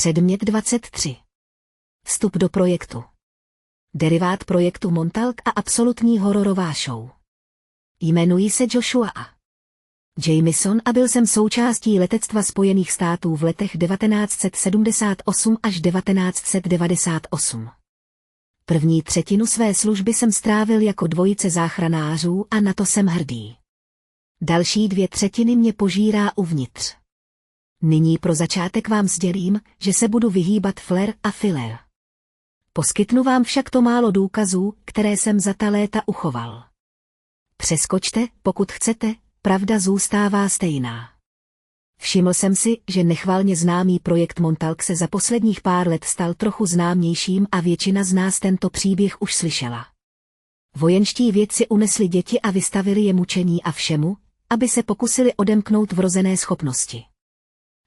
Předmět 23. Vstup do projektu. Derivát projektu Montauk a absolutní hororová show. Jmenuji se Joshua A. Jameson a byl jsem součástí letectva Spojených států v letech 1978 až 1998. První třetinu své služby jsem strávil jako dvojice záchranářů a na to jsem hrdý. Další 2/3 mě požírá uvnitř. Nyní pro začátek vám sdělím, že se budu vyhýbat flair a filler. Poskytnu vám však to málo důkazů, které jsem za ta léta uchoval. Přeskočte, pokud chcete, pravda zůstává stejná. Všiml jsem si, že nechvalně známý projekt Montauk se za posledních pár let stal trochu známějším a většina z nás tento příběh už slyšela. Vojenští vědci unesli děti a vystavili je mučení a všemu, aby se pokusili odemknout vrozené schopnosti.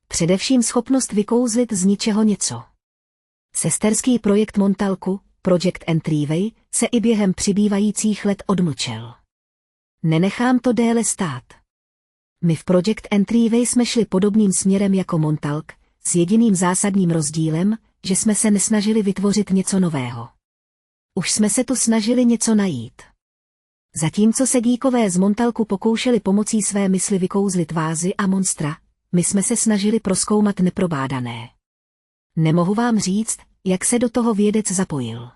Především schopnost vykouzlit z ničeho něco. Sesterský projekt Montauku, Project Entryway, se i během přibývajících let odmlčel. Nenechám to déle stát. My v Project Entryway jsme šli podobným směrem jako Montauk, s jediným zásadním rozdílem, že jsme se nesnažili vytvořit něco nového. Už jsme se tu snažili něco najít. Zatímco se díkové z Montauku pokoušeli pomocí své mysli vykouzlit vázy a monstra, my jsme se snažili prozkoumat neprobádané. Nemohu vám říct, jak se do toho vědec zapojil.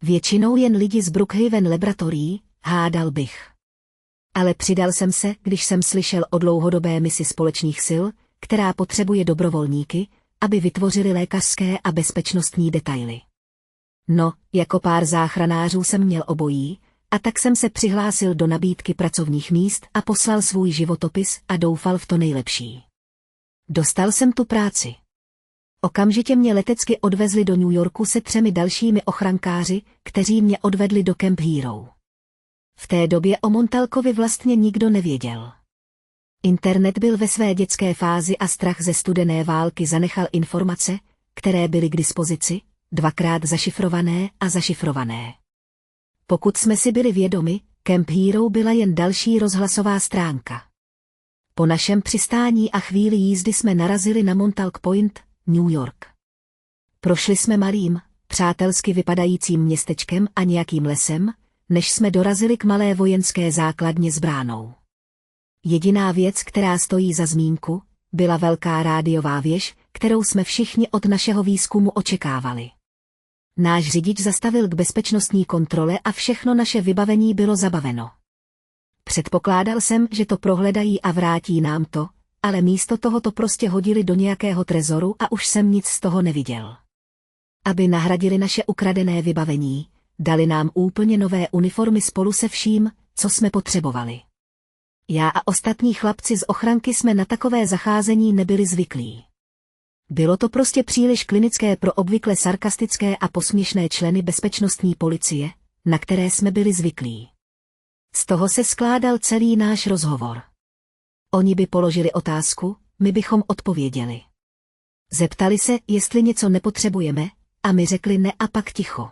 Většinou jen lidi z Brookhaven Laboratory, hádal bych. Ale přidal jsem se, když jsem slyšel o dlouhodobé misi společných sil, která potřebuje dobrovolníky, aby vytvořili lékařské a bezpečnostní detaily. No, jako pár záchranářů jsem měl obojí, a tak jsem se přihlásil do nabídky pracovních míst a poslal svůj životopis a doufal v to nejlepší. Dostal jsem tu práci. Okamžitě mě letecky odvezli do New Yorku se 3 dalšími ochrankáři, kteří mě odvedli do Camp Hero. V té době o Montaukovi vlastně nikdo nevěděl. Internet byl ve své dětské fázi a strach ze studené války zanechal informace, které byly k dispozici, 2krát zašifrované a zašifrované. Pokud jsme si byli vědomi, Camp Hero byla jen další rozhlasová stránka. Po našem přistání a chvíli jízdy jsme narazili na Montauk Point, New York. Prošli jsme malým, přátelsky vypadajícím městečkem a nějakým lesem, než jsme dorazili k malé vojenské základně s bránou. Jediná věc, která stojí za zmínku, byla velká rádiová věž, kterou jsme všichni od našeho výzkumu očekávali. Náš řidič zastavil k bezpečnostní kontrole a všechno naše vybavení bylo zabaveno. Předpokládal jsem, že to prohledají a vrátí nám to, ale místo toho to prostě hodili do nějakého trezoru a už jsem nic z toho neviděl. Aby nahradili naše ukradené vybavení, dali nám úplně nové uniformy spolu se vším, co jsme potřebovali. Já a ostatní chlapci z ochranky jsme na takové zacházení nebyli zvyklí. Bylo to prostě příliš klinické pro obvykle sarkastické a posměšné členy bezpečnostní policie, na které jsme byli zvyklí. Z toho se skládal celý náš rozhovor. Oni by položili otázku, my bychom odpověděli. Zeptali se, jestli něco nepotřebujeme, a my řekli ne a pak ticho.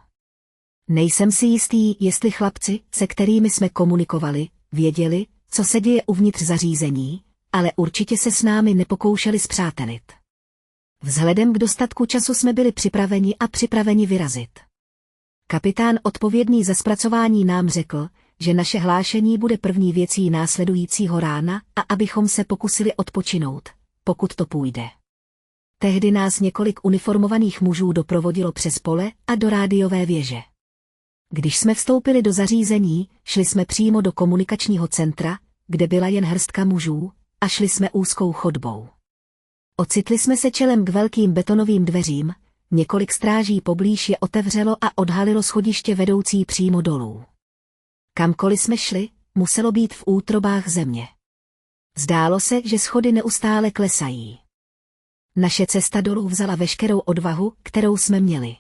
Nejsem si jistý, jestli chlapci, se kterými jsme komunikovali, věděli, co se děje uvnitř zařízení, ale určitě se s námi nepokoušeli spřátelit. Vzhledem k dostatku času jsme byli připraveni vyrazit. Kapitán odpovědný za zpracování nám řekl, že naše hlášení bude první věcí následujícího rána a abychom se pokusili odpočinout, pokud to půjde. Tehdy nás několik uniformovaných mužů doprovodilo přes pole a do rádiové věže. Když jsme vstoupili do zařízení, šli jsme přímo do komunikačního centra, kde byla jen hrstka mužů, a šli jsme úzkou chodbou. Ocitli jsme se čelem k velkým betonovým dveřím, několik stráží poblíž je otevřelo a odhalilo schodiště vedoucí přímo dolů. Kamkoliv jsme šli, muselo být v útrobách země. Zdálo se, že schody neustále klesají. Naše cesta dolů vzala veškerou odvahu, kterou jsme měli.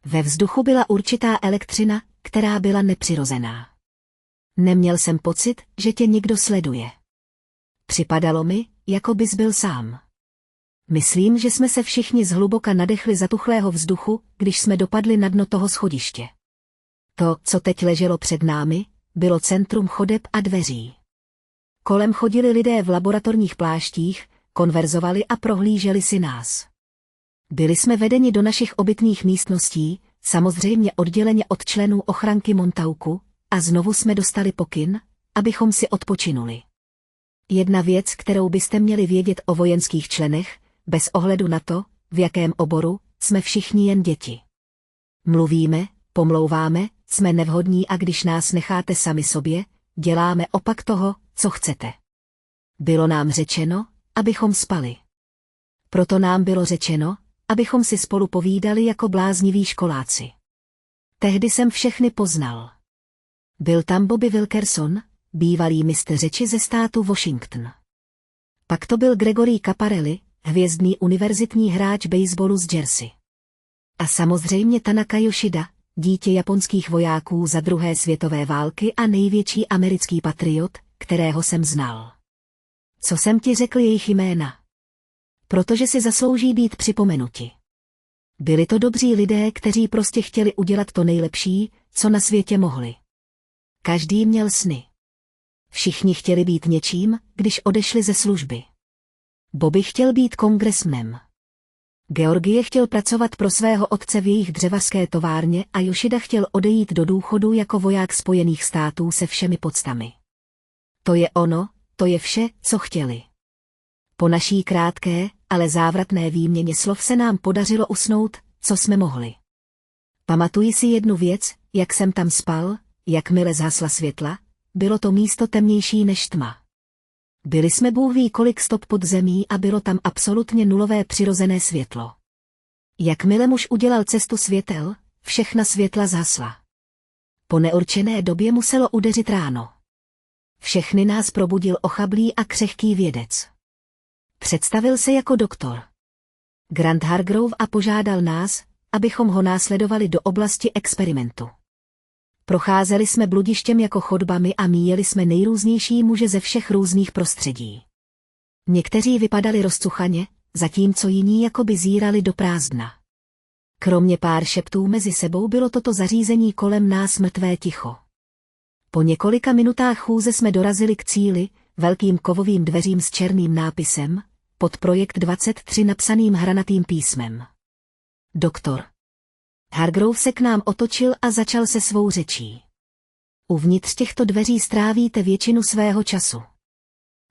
Ve vzduchu byla určitá elektřina, která byla nepřirozená. Neměl jsem pocit, že tě někdo sleduje. Připadalo mi, jako bys byl sám. Myslím, že jsme se všichni zhluboka nadechli zatuchlého vzduchu, když jsme dopadli na dno toho schodiště. To, co teď leželo před námi, bylo centrum chodeb a dveří. Kolem chodili lidé v laboratorních pláštích, konverzovali a prohlíželi si nás. Byli jsme vedeni do našich obytných místností, samozřejmě odděleně od členů ochranky Montauku, a znovu jsme dostali pokyn, abychom si odpočinuli. Jedna věc, kterou byste měli vědět o vojenských členech, bez ohledu na to, v jakém oboru, jsme všichni jen děti. Mluvíme, pomlouváme, jsme nevhodní a když nás necháte sami sobě, děláme opak toho, co chcete. Bylo nám řečeno, abychom spali. Proto nám bylo řečeno, abychom si spolu povídali jako blázniví školáci. Tehdy jsem všechny poznal. Byl tam Bobby Wilkerson, bývalý mistr řeči ze státu Washington. Pak to byl Gregory Caparelli, hvězdný univerzitní hráč baseballu z Jersey. A samozřejmě Tanaka Yoshida, dítě japonských vojáků za druhé světové války a největší americký patriot, kterého jsem znal. Co jsem ti řekl jejich jména? Protože si zaslouží být připomenuti. Byli to dobří lidé, kteří prostě chtěli udělat to nejlepší, co na světě mohli. Každý měl sny. Všichni chtěli být něčím, když odešli ze služby. Bobby chtěl být kongresmenem. Georgie chtěl pracovat pro svého otce v jejich dřevařské továrně a Yoshida chtěl odejít do důchodu jako voják Spojených států se všemi poctami. To je ono, to je vše, co chtěli. Po naší krátké, ale závratné výměně slov se nám podařilo usnout, co jsme mohli. Pamatuji si jednu věc, jak jsem tam spal, jakmile zhasla světla, bylo to místo temnější než tma. Byli jsme Bůh ví kolik stop pod zemí a bylo tam absolutně nulové přirozené světlo. Jakmile muž udělal cestu světel, všechna světla zhasla. Po neurčené době muselo udeřit ráno. Všechny nás probudil ochablý a křehký vědec. Představil se jako doktor Grant Hargrove a požádal nás, abychom ho následovali do oblasti experimentu. Procházeli jsme bludištěm jako chodbami a míjeli jsme nejrůznější muže ze všech různých prostředí. Někteří vypadali rozcuchaně, zatímco jiní jakoby zírali do prázdna. Kromě pár šeptů mezi sebou bylo toto zařízení kolem nás mrtvé ticho. Po několika minutách chůze jsme dorazili k cíli, velkým kovovým dveřím s černým nápisem, pod projekt 23 napsaným hranatým písmem. Doktor Hargrove se k nám otočil a začal se svou řečí. Uvnitř těchto dveří strávíte většinu svého času.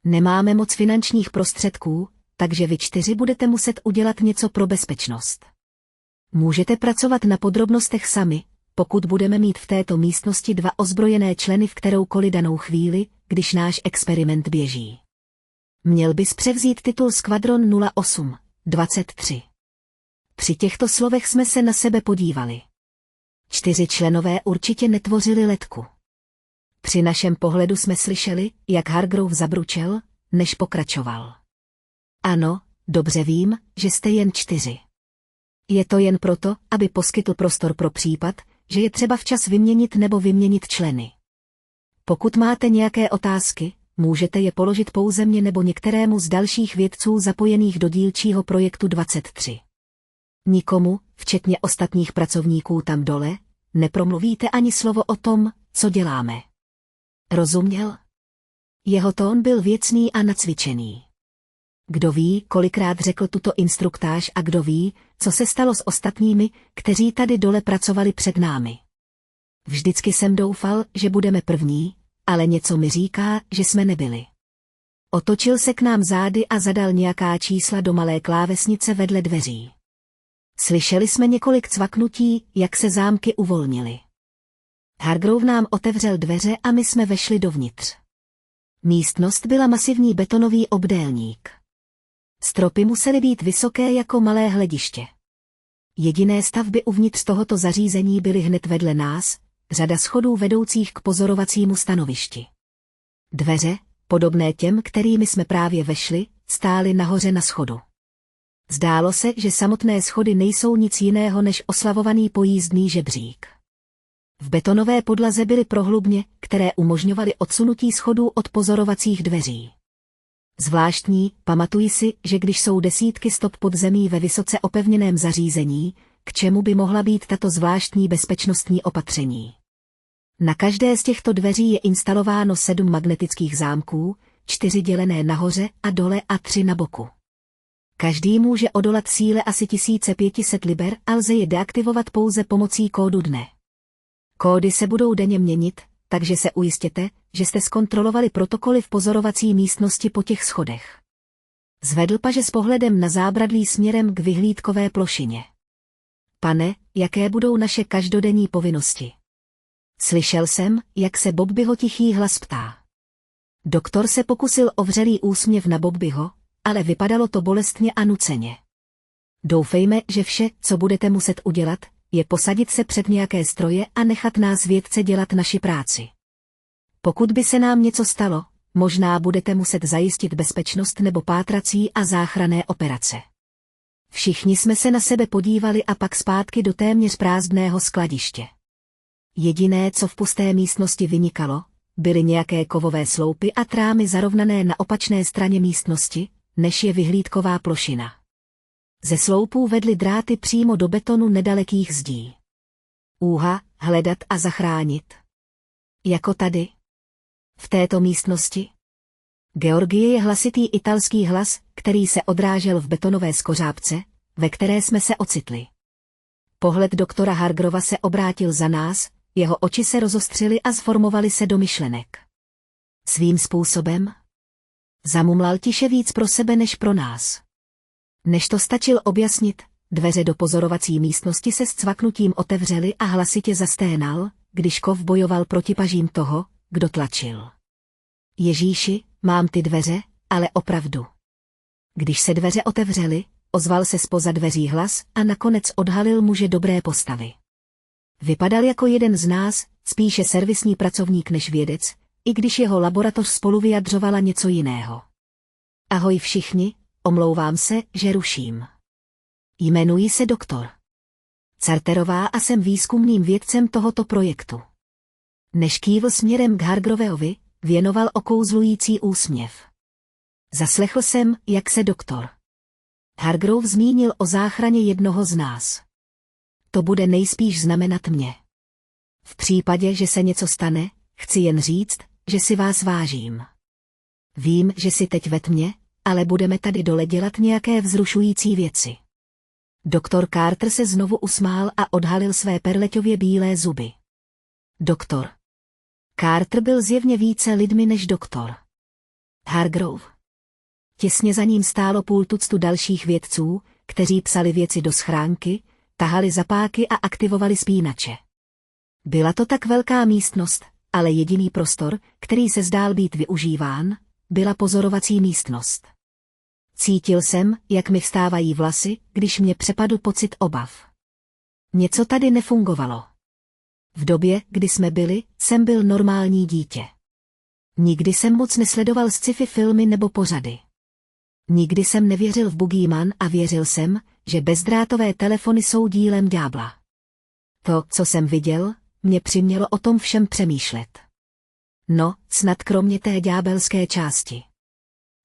Nemáme moc finančních prostředků, takže vy 4 budete muset udělat něco pro bezpečnost. Můžete pracovat na podrobnostech sami, pokud budeme mít v této místnosti 2 ozbrojené členy v kteroukoliv danou chvíli, když náš experiment běží. Měl bys převzít titul Skvadron 08-23. Při těchto slovech jsme se na sebe podívali. 4 členové určitě netvořili letku. Při našem pohledu jsme slyšeli, jak Hargrove zabručel, než pokračoval. Ano, dobře vím, že jste jen 4. Je to jen proto, aby poskytl prostor pro případ, že je třeba včas vyměnit členy. Pokud máte nějaké otázky, můžete je položit pouze mně nebo některému z dalších vědců zapojených do dílčího projektu 23. Nikomu, včetně ostatních pracovníků tam dole, nepromluvíte ani slovo o tom, co děláme. Rozuměl? Jeho tón byl věcný a nacvičený. Kdo ví, kolikrát řekl tuto instruktáž a kdo ví, co se stalo s ostatními, kteří tady dole pracovali před námi. Vždycky jsem doufal, že budeme první, ale něco mi říká, že jsme nebyli. Otočil se k nám zády a zadal nějaká čísla do malé klávesnice vedle dveří. Slyšeli jsme několik cvaknutí, jak se zámky uvolnily. Hargrove nám otevřel dveře a my jsme vešli dovnitř. Místnost byla masivní betonový obdélník. Stropy musely být vysoké jako malé hlediště. Jediné stavby uvnitř tohoto zařízení byly hned vedle nás, řada schodů vedoucích k pozorovacímu stanovišti. Dveře, podobné těm, kterými jsme právě vešli, stály nahoře na schodu. Zdálo se, že samotné schody nejsou nic jiného než oslavovaný pojízdný žebřík. V betonové podlaze byly prohlubně, které umožňovaly odsunutí schodů od pozorovacích dveří. Zvláštní, pamatuji si, že když jsou desítky stop pod zemí ve vysoce opevněném zařízení, k čemu by mohla být tato zvláštní bezpečnostní opatření. Na každé z těchto dveří je instalováno 7 magnetických zámků, 4 dělené nahoře a dole a 3 na boku. Každý může odolat síle asi 1500 liber a lze je deaktivovat pouze pomocí kódu dne. Kódy se budou denně měnit, takže se ujistěte, že jste zkontrolovali protokoly v pozorovací místnosti po těch schodech. Zvedl paže s pohledem na zábradlí směrem k vyhlídkové plošině. Pane, jaké budou naše každodenní povinnosti? Slyšel jsem, jak se Bobbyho tichý hlas ptá. Doktor se pokusil o vřelý úsměv na Bobbyho, ale vypadalo to bolestně a nuceně. Doufejme, že vše, co budete muset udělat, je posadit se před nějaké stroje a nechat nás vědce dělat naši práci. Pokud by se nám něco stalo, možná budete muset zajistit bezpečnost nebo pátrací a záchranné operace. Všichni jsme se na sebe podívali a pak zpátky do téměř prázdného skladiště. Jediné, co v pusté místnosti vynikalo, byly nějaké kovové sloupy a trámy zarovnané na opačné straně místnosti, než je vyhlídková plošina. Ze sloupů vedly dráty přímo do betonu nedalekých zdí. Úha, hledat a zachránit. Jako tady. V této místnosti. Georgie je hlasitý italský hlas, který se odrážel v betonové skořápce, ve které jsme se ocitli. Pohled doktora Hargrova se obrátil za nás, jeho oči se rozostřily a zformovaly se do myšlenek. Svým způsobem? Zamumlal tiše víc pro sebe než pro nás. Než to stačil objasnit, dveře do pozorovací místnosti se s cvaknutím otevřely a hlasitě zasténal, když kov bojoval proti pažím toho, kdo tlačil. Ježíši, mám ty dveře, ale opravdu. Když se dveře otevřely, ozval se zpoza dveří hlas a nakonec odhalil muže dobré postavy. Vypadal jako jeden z nás, spíše servisní pracovník než vědec, i když jeho laboratoř spolu vyjadřovala něco jiného. Ahoj všichni, omlouvám se, že ruším. Jmenuji se doktor Carterová a jsem výzkumným vědcem tohoto projektu. Než kývl směrem k Hargroveovi, věnoval okouzlující úsměv. Zaslechl jsem, jak se doktor Hargrove zmínil o záchraně jednoho z nás. To bude nejspíš znamenat mě. V případě, že se něco stane, chci jen říct, že si vás vážím. Vím, že si teď ve tmě, ale budeme tady dole dělat nějaké vzrušující věci. Doktor Carter se znovu usmál a odhalil své perleťově bílé zuby. Doktor Carter byl zjevně více lidmi než doktor Hargrove. Těsně za ním stálo půl tuctu dalších vědců, kteří psali věci do schránky, tahali zapáky a aktivovali spínače. Byla to tak velká místnost, ale jediný prostor, který se zdál být využíván, byla pozorovací místnost. Cítil jsem, jak mi vstávají vlasy, když mě přepadl pocit obav. Něco tady nefungovalo. V době, kdy jsme byli, jsem byl normální dítě. Nikdy jsem moc nesledoval sci-fi filmy nebo pořady. Nikdy jsem nevěřil v Boogeyman a věřil jsem, že bezdrátové telefony jsou dílem ďábla. To, co jsem viděl, mě přimělo o tom všem přemýšlet. No, snad kromě té ďábelské části.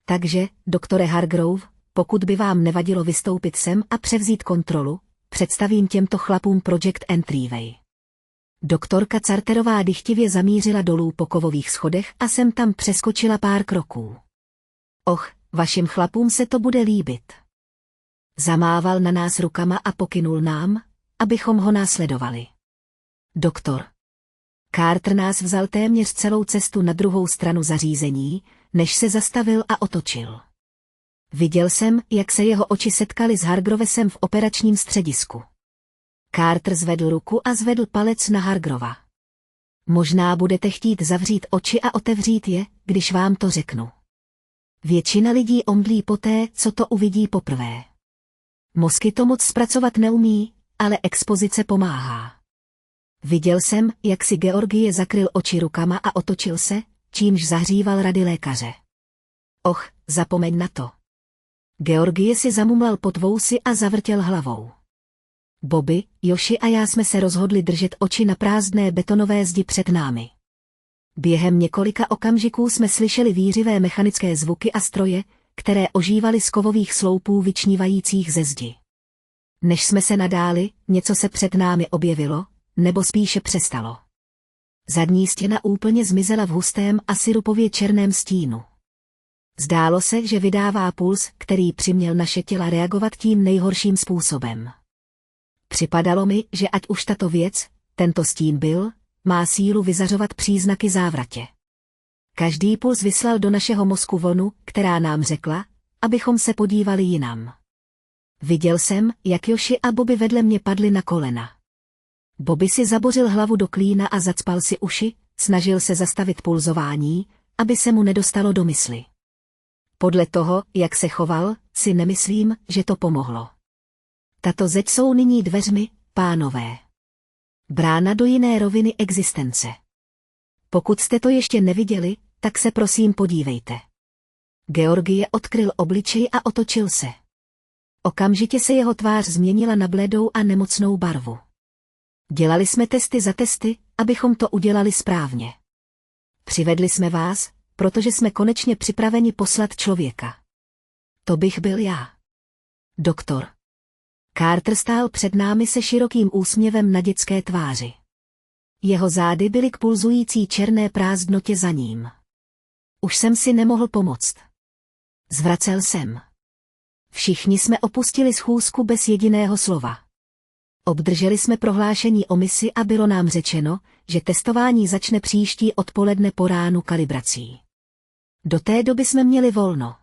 Takže, doktore Hargrove, pokud by vám nevadilo vystoupit sem a převzít kontrolu, představím těmto chlapům Project Entryway. Doktorka Carterová dychtivě zamířila dolů po kovových schodech a sem tam přeskočila pár kroků. Och, vašim chlapům se to bude líbit. Zamával na nás rukama a pokynul nám, abychom ho následovali. Doktor Carter nás vzal téměř celou cestu na druhou stranu zařízení, než se zastavil a otočil. Viděl jsem, jak se jeho oči setkaly s Hargrovesem v operačním středisku. Carter zvedl ruku a zvedl palec na Hargrova. Možná budete chtít zavřít oči a otevřít je, když vám to řeknu. Většina lidí omdlí poté, co to uvidí poprvé. Mozky to moc zpracovat neumí, ale expozice pomáhá. Viděl jsem, jak si Georgie zakryl oči rukama a otočil se, čímž zahříval rady lékaře. Och, zapomeň na to. Georgie si zamumlal pod vousy a zavrtěl hlavou. Bobby, Joši a já jsme se rozhodli držet oči na prázdné betonové zdi před námi. Během několika okamžiků jsme slyšeli vířivé mechanické zvuky a stroje, které ožívaly z kovových sloupů vyčnívajících ze zdi. Než jsme se nadáli, něco se před námi objevilo, nebo spíše přestalo. Zadní stěna úplně zmizela v hustém a sirupově černém stínu. Zdálo se, že vydává puls, který přiměl naše těla reagovat tím nejhorším způsobem. Připadalo mi, že ať už tato věc, tento stín byl, má sílu vyzařovat příznaky závratě. Každý puls vyslal do našeho mozku vlnu, která nám řekla, abychom se podívali jinam. Viděl jsem, jak Joshi a Bobby vedle mě padli na kolena. Bobby si zabořil hlavu do klína a zacpal si uši, snažil se zastavit pulzování, aby se mu nedostalo do mysli. Podle toho, jak se choval, si nemyslím, že to pomohlo. Tato zeď jsou nyní dveřmi, pánové. Brána do jiné roviny existence. Pokud jste to ještě neviděli, tak se prosím podívejte. Georgie odkryl obličej a otočil se. Okamžitě se jeho tvář změnila na bledou a nemocnou barvu. Dělali jsme testy za testy, abychom to udělali správně. Přivedli jsme vás, protože jsme konečně připraveni poslat člověka. To bych byl já. Doktor. Carter stál před námi se širokým úsměvem na dětské tváři. Jeho zády byly k pulzující černé prázdnotě za ním. Už jsem si nemohl pomoct. Zvracel jsem. Všichni jsme opustili schůzku bez jediného slova. Obdrželi jsme prohlášení o misi a bylo nám řečeno, že testování začne příští odpoledne po ránu kalibrací. Do té doby jsme měli volno.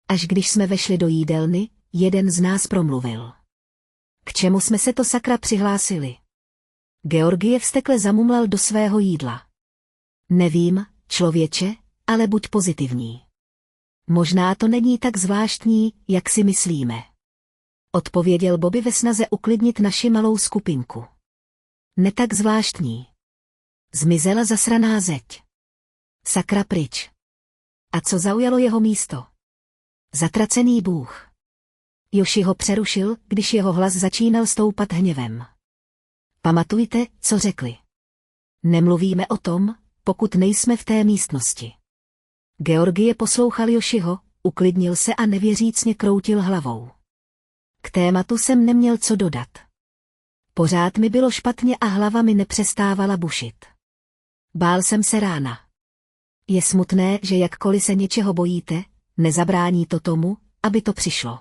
Až když jsme vešli do jídelny, jeden z nás promluvil. K čemu jsme se to sakra přihlásili? Georgie vztekle zamumlal do svého jídla. Nevím, člověče, ale buď pozitivní. Možná to není tak zvláštní, jak si myslíme. Odpověděl Bobby ve snaze uklidnit naši malou skupinku. Ne tak zvláštní. Zmizela zasraná zeď. Sakra pryč. A co zaujalo jeho místo? Zatracený bůh. Joshi ho přerušil, když jeho hlas začínal stoupat hněvem. Pamatujte, co řekli. Nemluvíme o tom, pokud nejsme v té místnosti. Georgie poslouchal Joshiho, uklidnil se a nevěřícně kroutil hlavou. K tématu jsem neměl co dodat. Pořád mi bylo špatně a hlava mi nepřestávala bušit. Bál jsem se rána. Je smutné, že jakkoliv se něčeho bojíte, nezabrání to tomu, aby to přišlo.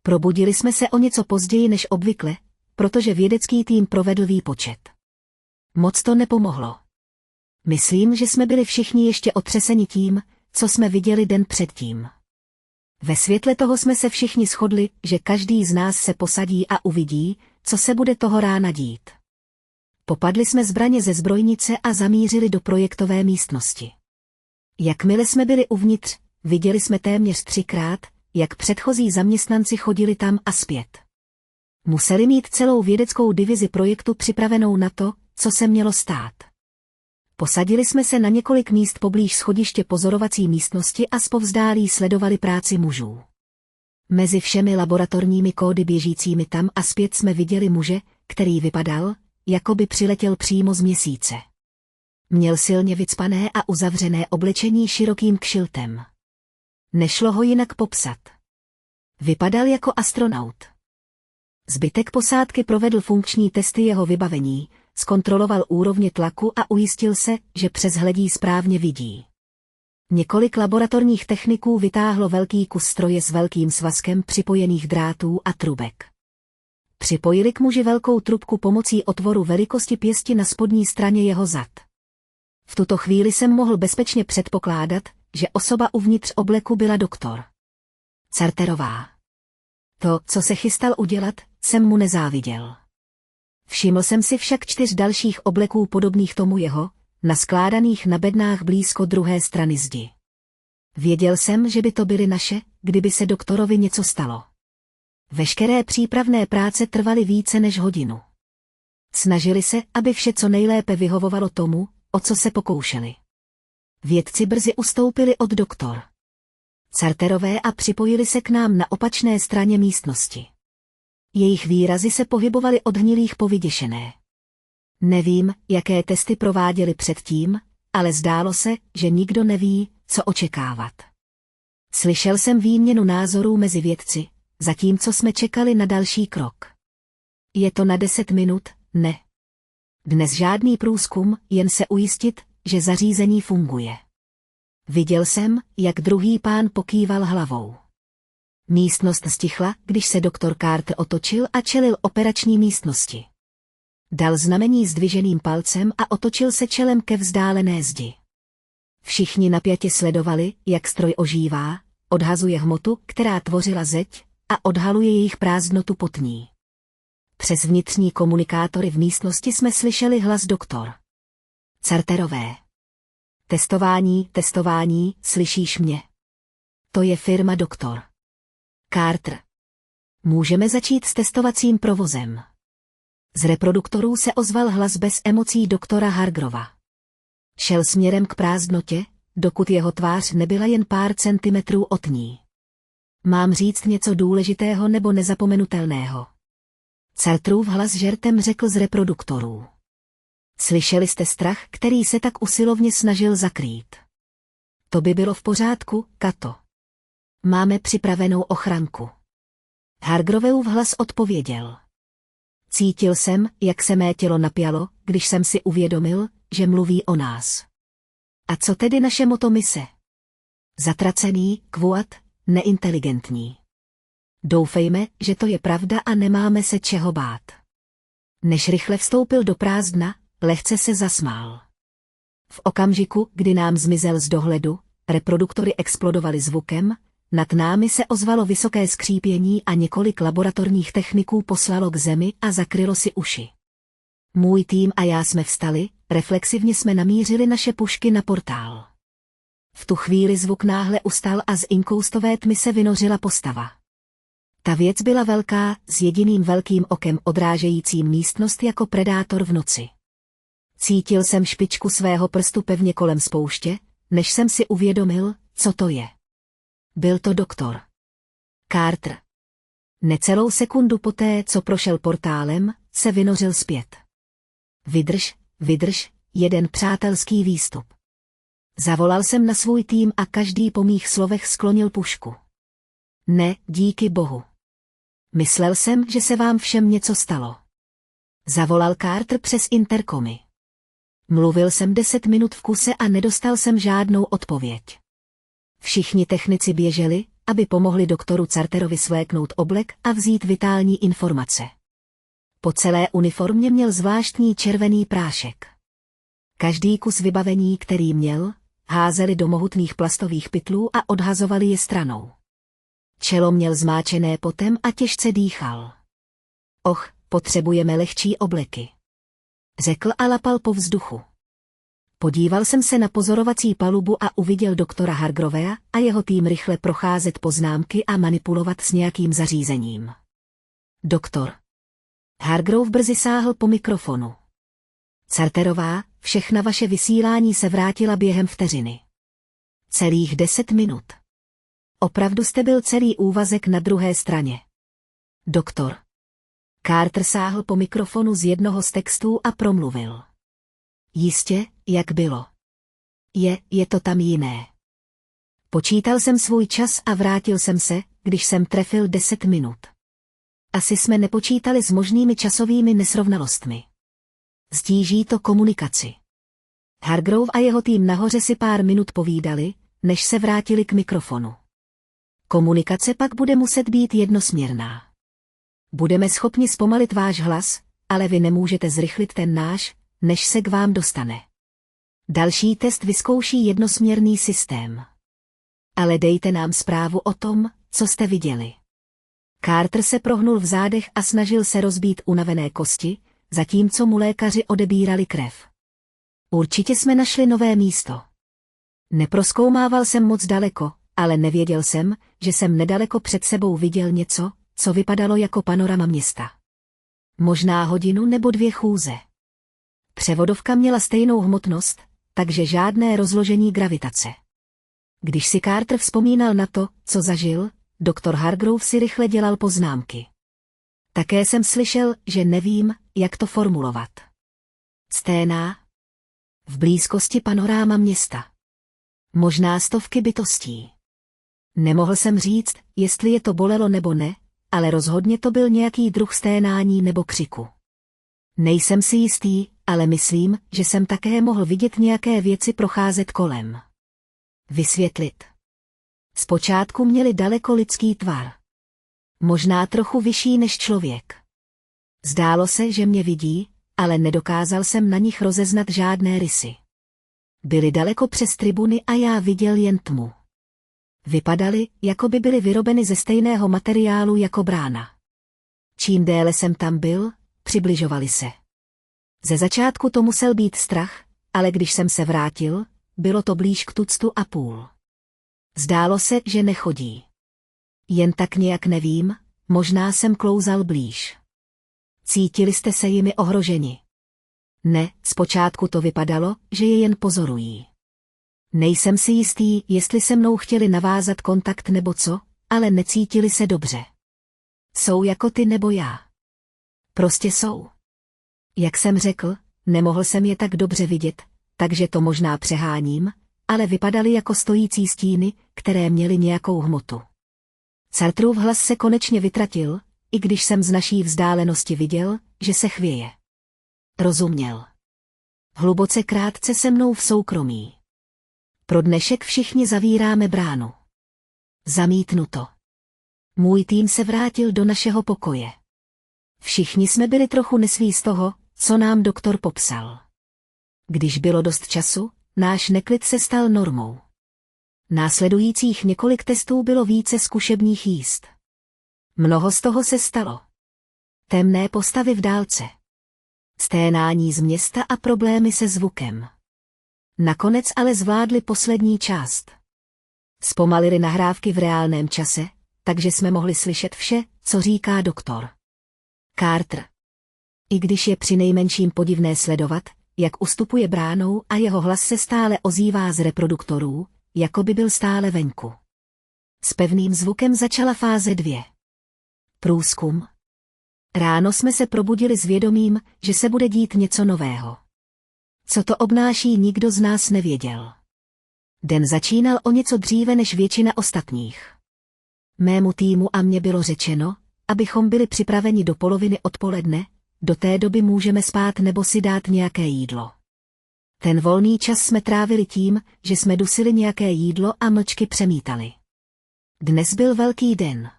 Probudili jsme se o něco později než obvykle, protože vědecký tým provedl výpočet. Moc to nepomohlo. Myslím, že jsme byli všichni ještě otřeseni tím, co jsme viděli den předtím. Ve světle toho jsme se všichni shodli, že každý z nás se posadí a uvidí, co se bude toho rána dít. Popadli jsme zbraně ze zbrojnice a zamířili do projektové místnosti. Jakmile jsme byli uvnitř, viděli jsme téměř 3krát, jak předchozí zaměstnanci chodili tam a zpět. Museli mít celou vědeckou divizi projektu připravenou na to, co se mělo stát. Posadili jsme se na několik míst poblíž schodiště pozorovací místnosti a zpovzdálí sledovali práci mužů. Mezi všemi laboratorními kódy běžícími tam a zpět jsme viděli muže, který vypadal, jako by přiletěl přímo z měsíce. Měl silně vycpané a uzavřené oblečení širokým kšiltem. Nešlo ho jinak popsat. Vypadal jako astronaut. Zbytek posádky provedl funkční testy jeho vybavení, zkontroloval úrovně tlaku a ujistil se, že přes hledí správně vidí. Několik laboratorních techniků vytáhlo velký kus stroje s velkým svazkem připojených drátů a trubek. Připojili k muži velkou trubku pomocí otvoru velikosti pěsti na spodní straně jeho zad. V tuto chvíli jsem mohl bezpečně předpokládat, že osoba uvnitř obleku byla doktor Carterová. To, co se chystal udělat, jsem mu nezáviděl. Všiml jsem si však 4 dalších obleků podobných tomu jeho, naskládaných na bednách blízko druhé strany zdi. Věděl jsem, že by to byly naše, kdyby se doktorovi něco stalo. Veškeré přípravné práce trvaly více než hodinu. Snažili se, aby vše co nejlépe vyhovovalo tomu, o co se pokoušeli. Vědci brzy ustoupili od doktor Carterové a připojili se k nám na opačné straně místnosti. Jejich výrazy se pohybovaly od hnilých po vyděšené. Nevím, jaké testy prováděli předtím, ale zdálo se, že nikdo neví, co očekávat. Slyšel jsem výměnu názorů mezi vědci, zatímco jsme čekali na další krok. Je to na 10 minut, ne. Dnes žádný průzkum, jen se ujistit, že zařízení funguje. Viděl jsem, jak druhý pán pokýval hlavou. Místnost stichla, když se doktor Carter otočil a čelil operační místnosti. Dal znamení zdviženým palcem a otočil se čelem ke vzdálené zdi. Všichni napjatě sledovali, jak stroj ožívá, odhazuje hmotu, která tvořila zeď, a odhaluje jejich prázdnotu pod ní. Přes vnitřní komunikátory v místnosti jsme slyšeli hlas doktor Carterové. Testování, slyšíš mě? To je firma doktor Carter. Můžeme začít s testovacím provozem. Z reproduktorů se ozval hlas bez emocí doktora Hargrova. Šel směrem k prázdnotě, dokud jeho tvář nebyla jen pár centimetrů od ní. Mám říct něco důležitého nebo nezapomenutelného? Carterův hlas žertem řekl z reproduktorů. Slyšeli jste strach, který se tak usilovně snažil zakrýt. To by bylo v pořádku, Kato. Máme připravenou ochranku. Hargrovův hlas odpověděl. Cítil jsem, jak se mé tělo napjalo, když jsem si uvědomil, že mluví o nás. A co tedy naše motomise? Zatracený, kvuat, neinteligentní. Doufejme, že to je pravda a nemáme se čeho bát. Než rychle vstoupil do prázdna, lehce se zasmál. V okamžiku, kdy nám zmizel z dohledu, reproduktory explodovaly zvukem, nad námi se ozvalo vysoké skřípění a několik laboratorních techniků poslalo k zemi a zakrylo si uši. Můj tým a já jsme vstali, reflexivně jsme namířili naše pušky na portál. V tu chvíli zvuk náhle ustal a z inkoustové tmy se vynořila postava. Ta věc byla velká, s jediným velkým okem odrážejícím místnost jako predátor v noci. Cítil jsem špičku svého prstu pevně kolem spouště, než jsem si uvědomil, co to je. Byl to doktor Carter. Necelou sekundu poté, co prošel portálem, se vynořil zpět. Vydrž, jeden přátelský výstup. Zavolal jsem na svůj tým a každý po mých slovech sklonil pušku. Ne, díky bohu. Myslel jsem, že se vám všem něco stalo. Zavolal Carter přes interkomy. Mluvil jsem 10 minut v kuse a nedostal jsem žádnou odpověď. Všichni technici běželi, aby pomohli doktoru Carterovi svléknout oblek a vzít vitální informace. Po celé uniformě měl zvláštní červený prášek. Každý kus vybavení, který měl, házeli do mohutných plastových pytlů a odhazovali je stranou. Čelo měl zmáčené potem a těžce dýchal. Potřebujeme lehčí obleky, řekl a lapal po vzduchu. Podíval jsem se na pozorovací palubu a uviděl doktora Hargrovea a jeho tým rychle procházet poznámky a manipulovat s nějakým zařízením. Doktor Hargrove brzy sáhl po mikrofonu. Carterová, všechna vaše vysílání se vrátila během vteřiny. Celých 10 minut. Opravdu jste byl celý úvazek na druhé straně. Doktor Carter sáhl po mikrofonu z jednoho z textů a promluvil. Jistě, jak bylo. Je to tam jiné. Počítal jsem svůj čas a vrátil jsem se, když jsem trefil 10 minut. Asi jsme nepočítali s možnými časovými nesrovnalostmi. Stíží to komunikaci. Hargrove a jeho tým nahoře si pár minut povídali, než se vrátili k mikrofonu. Komunikace pak bude muset být jednosměrná. Budeme schopni zpomalit váš hlas, ale vy nemůžete zrychlit ten náš, než se k vám dostane. Další test vyzkouší jednosměrný systém. Ale dejte nám zprávu o tom, co jste viděli. Carter se prohnul v zádech a snažil se rozbít unavené kosti, zatímco mu lékaři odebírali krev. Určitě jsme našli nové místo. Neprozkoumával jsem moc daleko, ale nevěděl jsem, že jsem nedaleko před sebou viděl něco, co vypadalo jako panorama města. Možná hodinu nebo 2 chůze. Převodovka měla stejnou hmotnost, takže žádné rozložení gravitace. Když si Carter vzpomínal na to, co zažil, doktor Hargrove si rychle dělal poznámky. Také jsem slyšel, že nevím, jak to formulovat. Scéna. V blízkosti panoráma města. Možná stovky bytostí. Nemohl jsem říct, jestli je to bolelo nebo ne, ale rozhodně to byl nějaký druh sténání nebo křiku. Nejsem si jistý, ale myslím, že jsem také mohl vidět nějaké věci procházet kolem. Vysvětlit. Zpočátku měli daleko lidský tvar. Možná trochu vyšší než člověk. Zdálo se, že mě vidí, ale nedokázal jsem na nich rozeznat žádné rysy. Byli daleko přes tribuny a já viděl jen tmu. Vypadali, jako by byly vyrobeny ze stejného materiálu jako brána. Čím déle jsem tam byl, přibližovali se. Ze začátku to musel být strach, ale když jsem se vrátil, bylo to blíž k tuctu a půl. Zdálo se, že nechodí. Jen tak nějak nevím, možná jsem klouzal blíž. Cítili jste se jimi ohroženi? Ne, zpočátku to vypadalo, že je jen pozorují. Nejsem si jistý, jestli se mnou chtěli navázat kontakt nebo co, ale necítili se dobře. Jsou jako ty nebo já. Prostě jsou. Jak jsem řekl, nemohl jsem je tak dobře vidět, takže to možná přeháním, ale vypadaly jako stojící stíny, které měly nějakou hmotu. Sartrův hlas se konečně vytratil, i když jsem z naší vzdálenosti viděl, že se chvěje. Rozuměl. Hluboce krátce se mnou v soukromí. Pro dnešek všichni zavíráme bránu. Zamítnuto. Můj tým se vrátil do našeho pokoje. Všichni jsme byli trochu nesví z toho, co nám doktor popsal. Když bylo dost času, náš neklid se stal normou. Následujících několik testů bylo více zkušebních jízd. Mnoho z toho se stalo. Temné postavy v dálce. Sténání z města a problémy se zvukem. Nakonec ale zvládli poslední část. Zpomalili nahrávky v reálném čase, takže jsme mohli slyšet vše, co říká doktor Carter. I když je přinejmenším podivné sledovat, jak ustupuje bránou a jeho hlas se stále ozývá z reproduktorů, jako by byl stále venku. S pevným zvukem začala fáze 2. Průzkum. Ráno jsme se probudili s vědomím, že se bude dít něco nového. Co to obnáší, nikdo z nás nevěděl. Den začínal o něco dříve než většina ostatních. Mému týmu a mně bylo řečeno, abychom byli připraveni do poloviny odpoledne, do té doby můžeme spát nebo si dát nějaké jídlo. Ten volný čas jsme trávili tím, že jsme dusili nějaké jídlo a mlčky přemítali. Dnes byl velký den.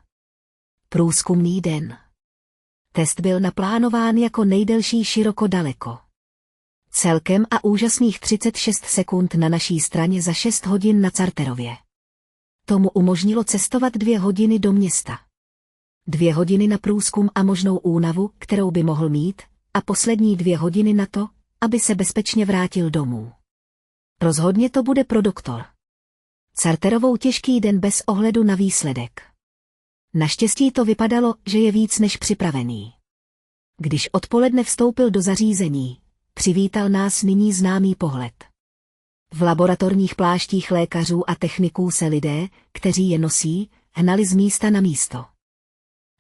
Průzkumný den. Test byl naplánován jako nejdelší široko daleko. Celkem a úžasných 36 sekund na naší straně za 6 hodin na Carterově. Tomu umožnilo cestovat 2 hodiny do města. 2 hodiny na průzkum a možnou únavu, kterou by mohl mít, a poslední 2 hodiny na to, aby se bezpečně vrátil domů. Rozhodně to bude pro doktor Carterovou těžký den bez ohledu na výsledek. Naštěstí to vypadalo, že je víc než připravený. Když odpoledne vstoupil do zařízení, přivítal nás nyní známý pohled. V laboratorních pláštích lékařů a techniků se lidé, kteří je nosí, hnali z místa na místo.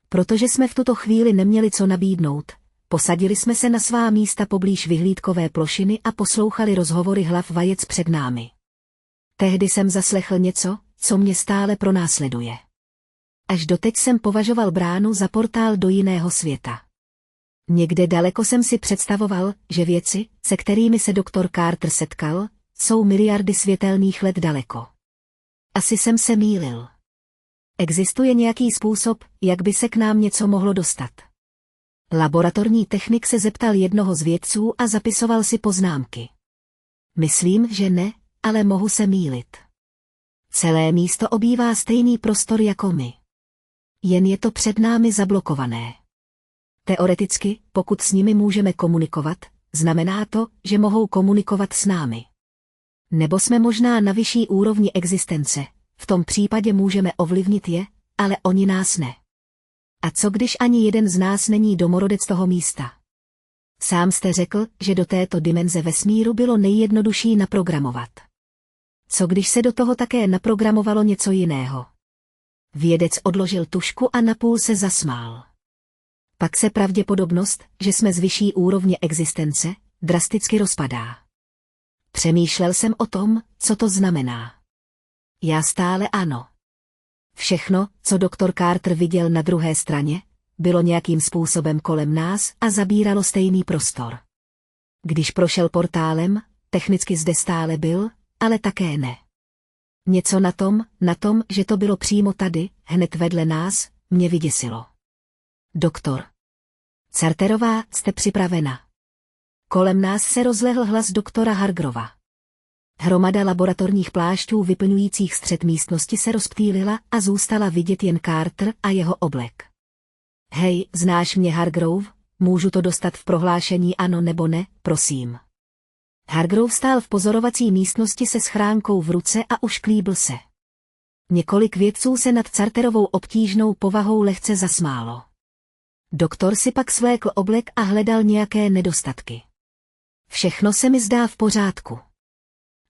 Protože jsme v tuto chvíli neměli co nabídnout, posadili jsme se na svá místa poblíž vyhlídkové plošiny a poslouchali rozhovory hlav vajec před námi. Tehdy jsem zaslechl něco, co mě stále pronásleduje. Až doteď jsem považoval bránu za portál do jiného světa. Někde daleko jsem si představoval, že věci, se kterými se doktor Carter setkal, jsou miliardy světelných let daleko. Asi jsem se mýlil. Existuje nějaký způsob, jak by se k nám něco mohlo dostat. Laboratorní technik se zeptal jednoho z vědců a zapisoval si poznámky. Myslím, že ne, ale mohu se mýlit. Celé místo obývá stejný prostor jako my. Jen je to před námi zablokované. Teoreticky, pokud s nimi můžeme komunikovat, znamená to, že mohou komunikovat s námi. Nebo jsme možná na vyšší úrovni existence, v tom případě můžeme ovlivnit je, ale oni nás ne. A co když ani jeden z nás není domorodec toho místa? Sám jste řekl, že do této dimenze vesmíru bylo nejjednodušší naprogramovat. Co když se do toho také naprogramovalo něco jiného? Vědec odložil tužku a napůl se zasmál. Pak se pravděpodobnost, že jsme z vyšší úrovně existence, drasticky rozpadá. Přemýšlel jsem o tom, co to znamená. Já stále ano. Všechno, co doktor Carter viděl na druhé straně, bylo nějakým způsobem kolem nás a zabíralo stejný prostor. Když prošel portálem, technicky zde stále byl, ale také ne. Něco na tom, že to bylo přímo tady, hned vedle nás, mě vyděsilo. Doktor. Carterová, jste připravena? Kolem nás se rozlehl hlas doktora Hargrova. Hromada laboratorních plášťů vyplňujících střed místnosti se rozptýlila a zůstala vidět jen Carter a jeho oblek. Hej, znáš mě, Hargrove? Můžu to dostat v prohlášení ano nebo ne, prosím. Hargrove stál v pozorovací místnosti se schránkou v ruce a ušklíbl se. Několik vědců se nad Carterovou obtížnou povahou lehce zasmálo. Doktor si pak svlékl oblek a hledal nějaké nedostatky. Všechno se mi zdá v pořádku.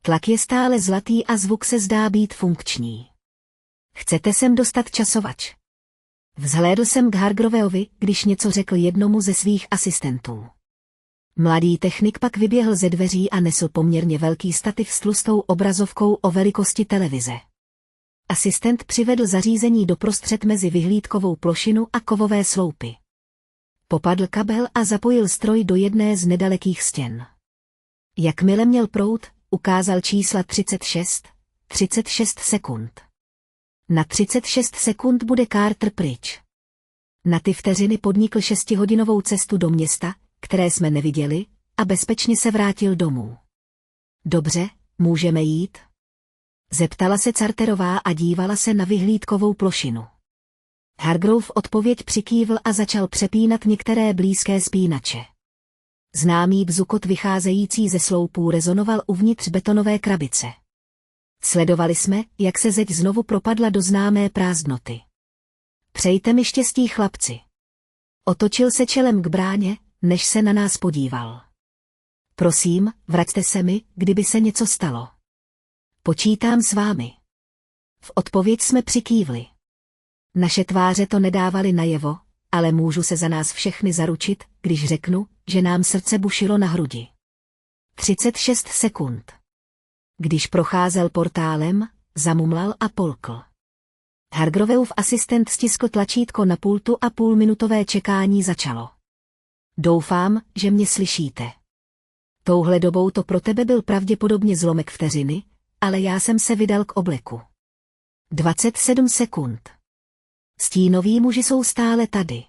Tlak je stále zlatý a zvuk se zdá být funkční. Chcete sem dostat časovač? Vzhlédl jsem k Hargroveovi, když něco řekl jednomu ze svých asistentů. Mladý technik pak vyběhl ze dveří a nesl poměrně velký stativ s tlustou obrazovkou o velikosti televize. Asistent přivedl zařízení doprostřed mezi vyhlídkovou plošinu a kovové sloupy. Popadl kabel a zapojil stroj do jedné z nedalekých stěn. Jakmile měl proud, ukázal čísla 36 sekund. Na 36 sekund bude Carter pryč. Na ty vteřiny podnikl 6hodinovou cestu do města, které jsme neviděli, a bezpečně se vrátil domů. Dobře, můžeme jít? Zeptala se Carterová a dívala se na vyhlídkovou plošinu. Hargrove odpověď přikývl a začal přepínat některé blízké spínače. Známý bzukot vycházející ze sloupů rezonoval uvnitř betonové krabice. Sledovali jsme, jak se zeď znovu propadla do známé prázdnoty. Přejte mi štěstí, chlapci. Otočil se čelem k bráně, než se na nás podíval. Prosím, vraťte se mi, kdyby se něco stalo. Počítám s vámi. V odpověď jsme přikývli. Naše tváře to nedávaly najevo, ale můžu se za nás všechny zaručit, když řeknu, že nám srdce bušilo na hrudi. 36 sekund. Když procházel portálem, zamumlal a polkl. Hargroveův asistent stiskl tlačítko na pultu a půlminutové čekání začalo. Doufám, že mě slyšíte. Touhle dobou to pro tebe byl pravděpodobně zlomek vteřiny, ale já jsem se vydal k obleku. 27 sekund. Stínoví muži jsou stále tady.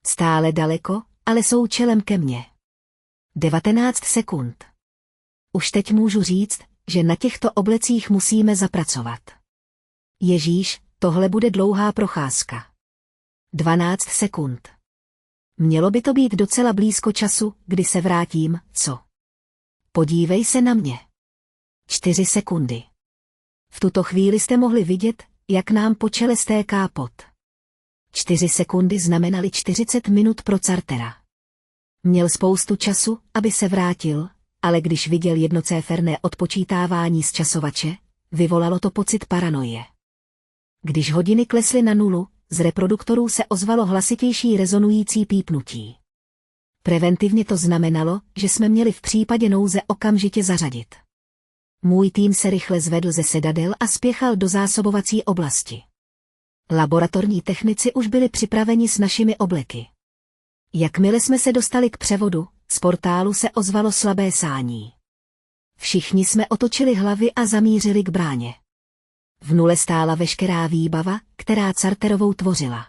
Stále daleko, ale jsou čelem ke mně. 19 sekund. Už teď můžu říct, že na těchto oblecích musíme zapracovat. Ježíš, tohle bude dlouhá procházka. 12 sekund. Mělo by to být docela blízko času, kdy se vrátím, co? Podívej se na mě. 4 sekundy. V tuto chvíli jste mohli vidět, jak nám po čele stéká pot. 4 sekundy znamenaly 40 minut pro Cartera. Měl spoustu času, aby se vrátil, ale když viděl jednocéferné odpočítávání z časovače, vyvolalo to pocit paranoje. Když hodiny klesly na nulu, z reproduktorů se ozvalo hlasitější rezonující pípnutí. Preventivně to znamenalo, že jsme měli v případě nouze okamžitě zařadit. Můj tým se rychle zvedl ze sedadel a spěchal do zásobovací oblasti. Laboratorní technici už byli připraveni s našimi obleky. Jakmile jsme se dostali k převodu, z portálu se ozvalo slabé sání. Všichni jsme otočili hlavy a zamířili k bráně. V nule stála veškerá výbava, která Carterovou tvořila.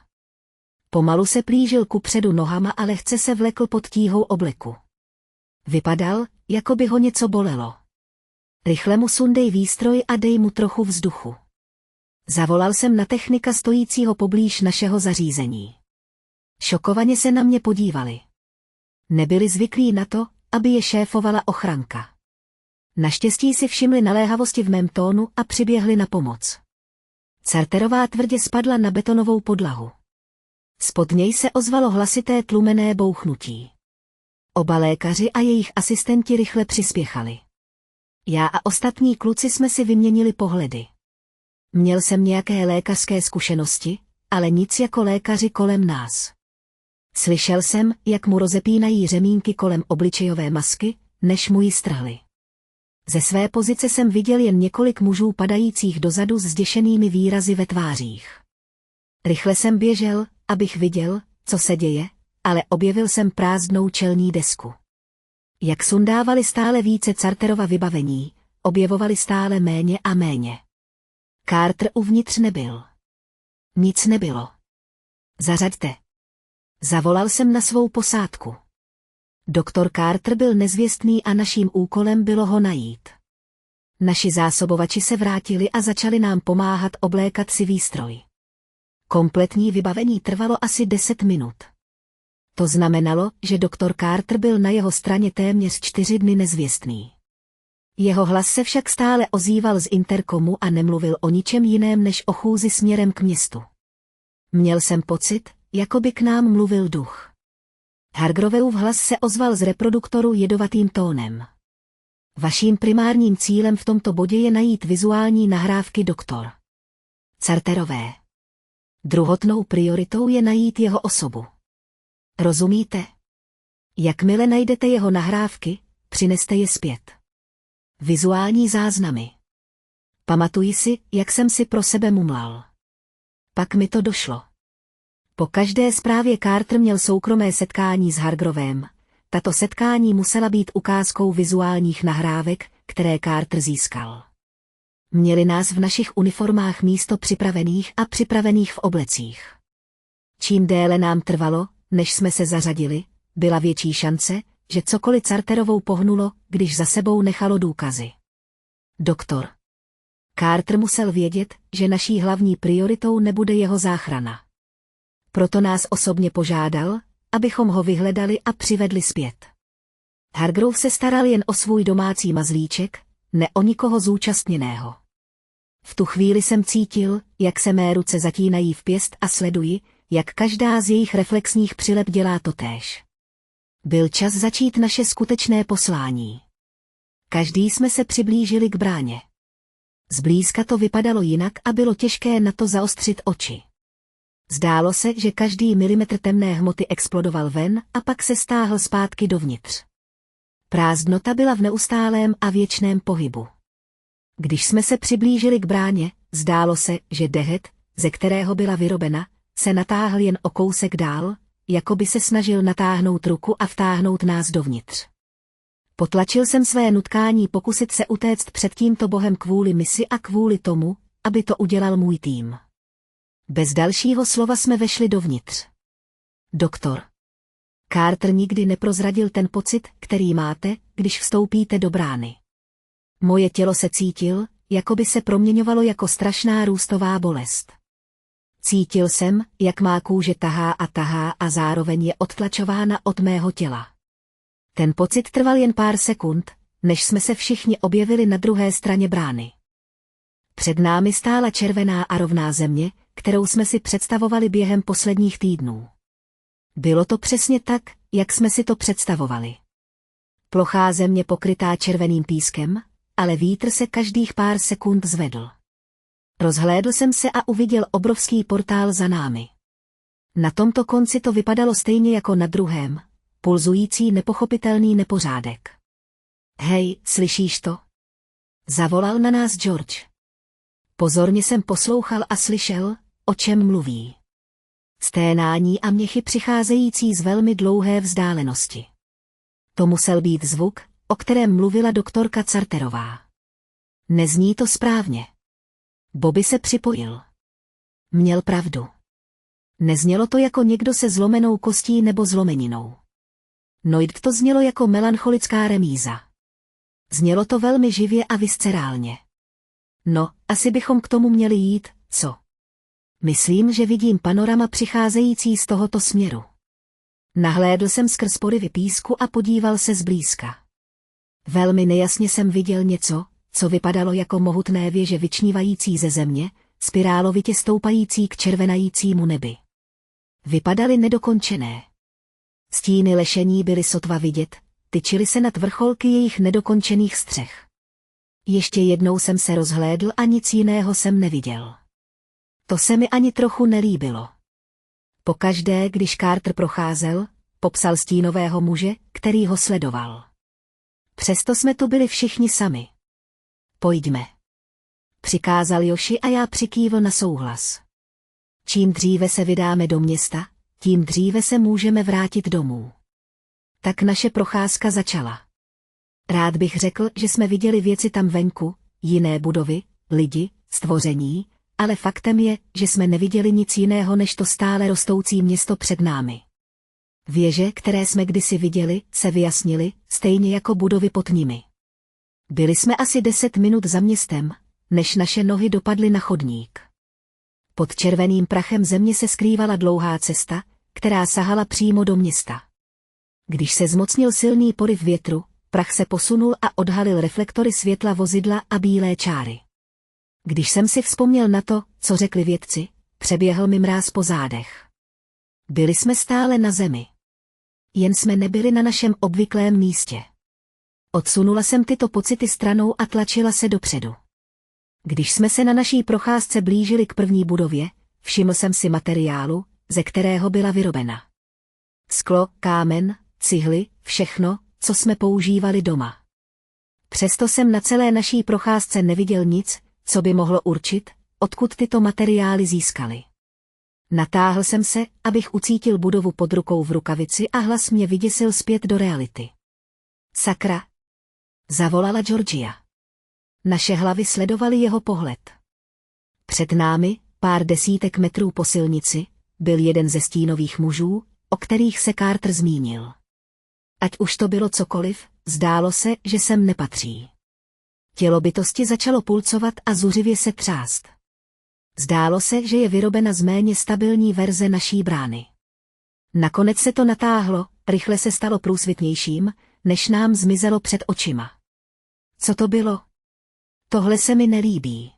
Pomalu se plížil kupředu nohama a lehce se vlekl pod tíhou obleku. Vypadal, jako by ho něco bolelo. Rychle mu sundej výstroj a dej mu trochu vzduchu. Zavolal jsem na technika stojícího poblíž našeho zařízení. Šokovaně se na mě podívali. Nebyli zvyklí na to, aby je šéfovala ochranka. Naštěstí si všimli naléhavosti v mém tónu a přiběhli na pomoc. Carterová tvrdě spadla na betonovou podlahu. Spod něj se ozvalo hlasité tlumené bouchnutí. Oba lékaři a jejich asistenti rychle přispěchali. Já a ostatní kluci jsme si vyměnili pohledy. Měl jsem nějaké lékařské zkušenosti, ale nic jako lékaři kolem nás. Slyšel jsem, jak mu rozepínají řemínky kolem obličejové masky, než mu ji strhli. Ze své pozice jsem viděl jen několik mužů padajících dozadu s zděšenými výrazy ve tvářích. Rychle jsem běžel, abych viděl, co se děje, ale objevil jsem prázdnou čelní desku. Jak sundávali stále více Carterova vybavení, objevovali stále méně a méně. Carter uvnitř nebyl. Nic nebylo. Zařaďte. Zavolal jsem na svou posádku. Doktor Carter byl nezvěstný a naším úkolem bylo ho najít. Naši zásobovači se vrátili a začali nám pomáhat oblékat si výstroj. Kompletní vybavení trvalo asi 10 minut. To znamenalo, že doktor Carter byl na jeho straně téměř 4 dny nezvěstný. Jeho hlas se však stále ozýval z interkomu a nemluvil o ničem jiném než o chůzi směrem k městu. Měl jsem pocit, jako by k nám mluvil duch. Hargroveův hlas se ozval z reproduktoru jedovatým tónem. Vaším primárním cílem v tomto bodě je najít vizuální nahrávky doktor Carterové. Druhotnou prioritou je najít jeho osobu. Rozumíte? Jakmile najdete jeho nahrávky, přineste je zpět. Vizuální záznamy. Pamatuji si, jak jsem si pro sebe mumlal. Pak mi to došlo. Po každé zprávě Carter měl soukromé setkání s Hargrovem. Tato setkání musela být ukázkou vizuálních nahrávek, které Carter získal. Měli nás v našich uniformách místo připravených a připravených v oblecích. Čím déle nám trvalo, než jsme se zařadili, byla větší šance, že cokoliv Carterovou pohnulo, když za sebou nechalo důkazy. Doktor Carter musel vědět, že naší hlavní prioritou nebude jeho záchrana. Proto nás osobně požádal, abychom ho vyhledali a přivedli zpět. Hargrove se staral jen o svůj domácí mazlíček, ne o nikoho zúčastněného. V tu chvíli jsem cítil, jak se mé ruce zatínají v pěst a sleduji, jak každá z jejich reflexních přilep dělá totéž. Byl čas začít naše skutečné poslání. Každý jsme se přiblížili k bráně. Zblízka to vypadalo jinak a bylo těžké na to zaostřit oči. Zdálo se, že každý milimetr temné hmoty explodoval ven a pak se stáhl zpátky dovnitř. Prázdnota byla v neustálém a věčném pohybu. Když jsme se přiblížili k bráně, zdálo se, že dehet, ze kterého byla vyrobena, se natáhl jen o kousek dál, jako by se snažil natáhnout ruku a vtáhnout nás dovnitř. Potlačil jsem své nutkání pokusit se utéct před tímto bohem kvůli misi a kvůli tomu, aby to udělal můj tým. Bez dalšího slova jsme vešli dovnitř. Doktor Carter nikdy neprozradil ten pocit, který máte, když vstoupíte do brány. Moje tělo se cítil, jako by se proměňovalo jako strašná růstová bolest. Cítil jsem, jak má kůže tahá a zároveň je odtlačována od mého těla. Ten pocit trval jen pár sekund, než jsme se všichni objevili na druhé straně brány. Před námi stála červená a rovná země, kterou jsme si představovali během posledních týdnů. Bylo to přesně tak, jak jsme si to představovali. Plochá země pokrytá červeným pískem, ale vítr se každých pár sekund zvedl. Rozhlédl jsem se a uviděl obrovský portál za námi. Na tomto konci to vypadalo stejně jako na druhém, pulzující nepochopitelný nepořádek. Hej, slyšíš to? Zavolal na nás George. Pozorně jsem poslouchal a slyšel, o čem mluví. Sténání a měchy přicházející z velmi dlouhé vzdálenosti. To musel být zvuk, o kterém mluvila doktorka Carterová. Nezní to správně. Bobby se připojil. Měl pravdu. Neznělo to jako někdo se zlomenou kostí nebo zlomeninou. Noid to znělo jako melancholická remíza. Znělo to velmi živě a viscerálně. No, asi bychom k tomu měli jít, co? Myslím, že vidím panorama přicházející z tohoto směru. Nahlédl jsem skrz porivy písku a podíval se zblízka. Velmi nejasně jsem viděl něco, co vypadalo jako mohutné věže vyčnívající ze země, spirálovitě stoupající k červenajícímu nebi. Vypadaly nedokončené. Stíny lešení byly sotva vidět, tyčily se nad vrcholky jejich nedokončených střech. Ještě jednou jsem se rozhlédl a nic jiného jsem neviděl. To se mi ani trochu nelíbilo. Pokaždé, když Carter procházel, popsal stínového muže, který ho sledoval. Přesto jsme tu byli všichni sami. Pojďme. Přikázal Joši a já přikývl na souhlas. Čím dříve se vydáme do města, tím dříve se můžeme vrátit domů. Tak naše procházka začala. Rád bych řekl, že jsme viděli věci tam venku, jiné budovy, lidi, stvoření, ale faktem je, že jsme neviděli nic jiného než to stále rostoucí město před námi. Věže, které jsme kdysi viděli, se vyjasnily, stejně jako budovy pod nimi. Byli jsme asi 10 minut za městem, než naše nohy dopadly na chodník. Pod červeným prachem země se skrývala dlouhá cesta, která sahala přímo do města. Když se zmocnil silný poryv větru, prach se posunul a odhalil reflektory světla vozidla a bílé čáry. Když jsem si vzpomněl na to, co řekli vědci, přeběhl mi mráz po zádech. Byli jsme stále na zemi. Jen jsme nebyli na našem obvyklém místě. Odsunula jsem tyto pocity stranou a tlačila se dopředu. Když jsme se na naší procházce blížili k první budově, všiml jsem si materiálu, ze kterého byla vyrobena. Sklo, kámen, cihly, všechno, co jsme používali doma. Přesto jsem na celé naší procházce neviděl nic, co by mohlo určit, odkud tyto materiály získaly. Natáhl jsem se, abych ucítil budovu pod rukou v rukavici a hlas mě vyděsil zpět do reality. Sakra! Zavolala Georgia. Naše hlavy sledovaly jeho pohled. Před námi, pár desítek metrů po silnici, byl jeden ze stínových mužů, o kterých se Carter zmínil. Ať už to bylo cokoliv, zdálo se, že sem nepatří. Tělo bytosti začalo pulcovat a zuřivě se třást. Zdálo se, že je vyrobena z méně stabilní verze naší brány. Nakonec se to natáhlo, rychle se stalo průsvitnějším, než nám zmizelo před očima. Co to bylo? Tohle se mi nelíbí.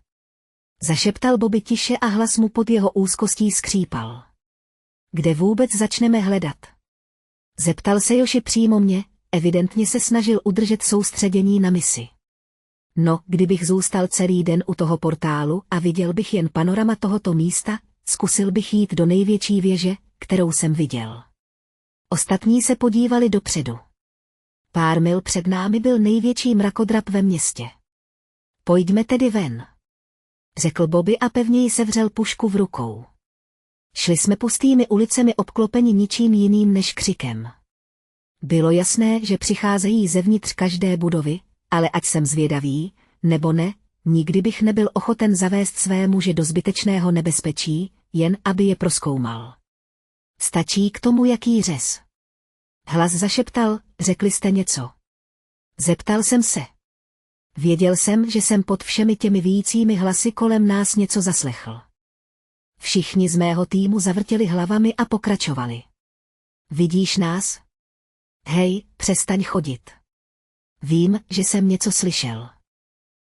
Zašeptal Bobby tiše a hlas mu pod jeho úzkostí skřípal. Kde vůbec začneme hledat? Zeptal se Joši přímo mě, evidentně se snažil udržet soustředění na misi. No, kdybych zůstal celý den u toho portálu a viděl bych jen panorama tohoto místa, zkusil bych jít do největší věže, kterou jsem viděl. Ostatní se podívali dopředu. Pár mil před námi byl největší mrakodrap ve městě. Pojďme tedy ven, řekl Bobby a pevněji sevřel pušku v rukou. Šli jsme pustými ulicemi obklopeni ničím jiným než křikem. Bylo jasné, že přicházejí zevnitř každé budovy, ale ať jsem zvědavý, nebo ne, nikdy bych nebyl ochoten zavést své muže do zbytečného nebezpečí, jen aby je prozkoumal. Stačí k tomu jaký řez. Hlas zašeptal, řekli jste něco. Zeptal jsem se. Věděl jsem, že jsem pod všemi těmi víjícími hlasy kolem nás něco zaslechl. Všichni z mého týmu zavrtěli hlavami a pokračovali. Vidíš nás? Hej, přestaň chodit. Vím, že jsem něco slyšel.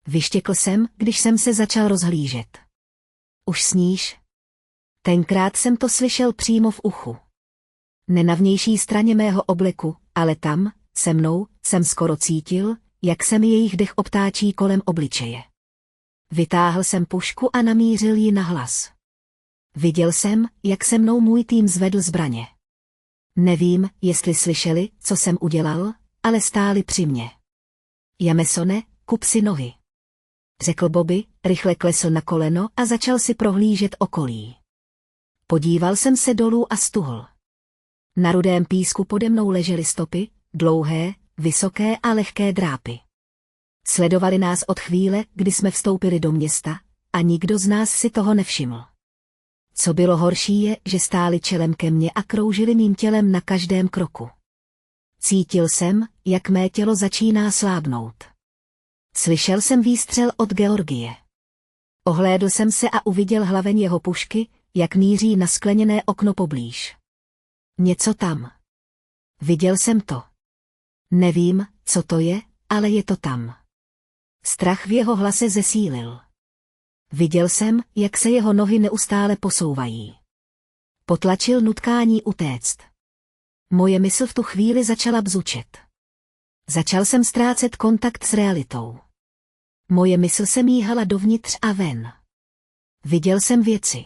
Vyštěkl jsem, když jsem se začal rozhlížet. Už sníš? Tenkrát jsem to slyšel přímo v uchu. Ne na vnější straně mého obleku, ale tam, se mnou, jsem skoro cítil, jak se mi jejich dech obtáčí kolem obličeje. Vytáhl jsem pušku a namířil ji na hlas. Viděl jsem, jak se mnou můj tým zvedl zbraně. Nevím, jestli slyšeli, co jsem udělal, ale stáli při mně. Jamesone, kup si nohy, řekl Bobby, rychle klesl na koleno a začal si prohlížet okolí. Podíval jsem se dolů a stuhl. Na rudém písku pode mnou ležely stopy, dlouhé, vysoké a lehké drápy. Sledovali nás od chvíle, kdy jsme vstoupili do města, a nikdo z nás si toho nevšiml. Co bylo horší je, že stáli čelem ke mně a kroužili mým tělem na každém kroku. Cítil jsem, jak mé tělo začíná slábnout. Slyšel jsem výstřel od Georgie. Ohlédl jsem se a uviděl hlaveň jeho pušky, jak míří na skleněné okno poblíž. Něco tam. Viděl jsem to. Nevím, co to je, ale je to tam. Strach v jeho hlase zesílil. Viděl jsem, jak se jeho nohy neustále posouvají. Potlačil nutkání utéct. Moje mysl v tu chvíli začala bzučet. Začal jsem ztrácet kontakt s realitou. Moje mysl se míhala dovnitř a ven. Viděl jsem věci.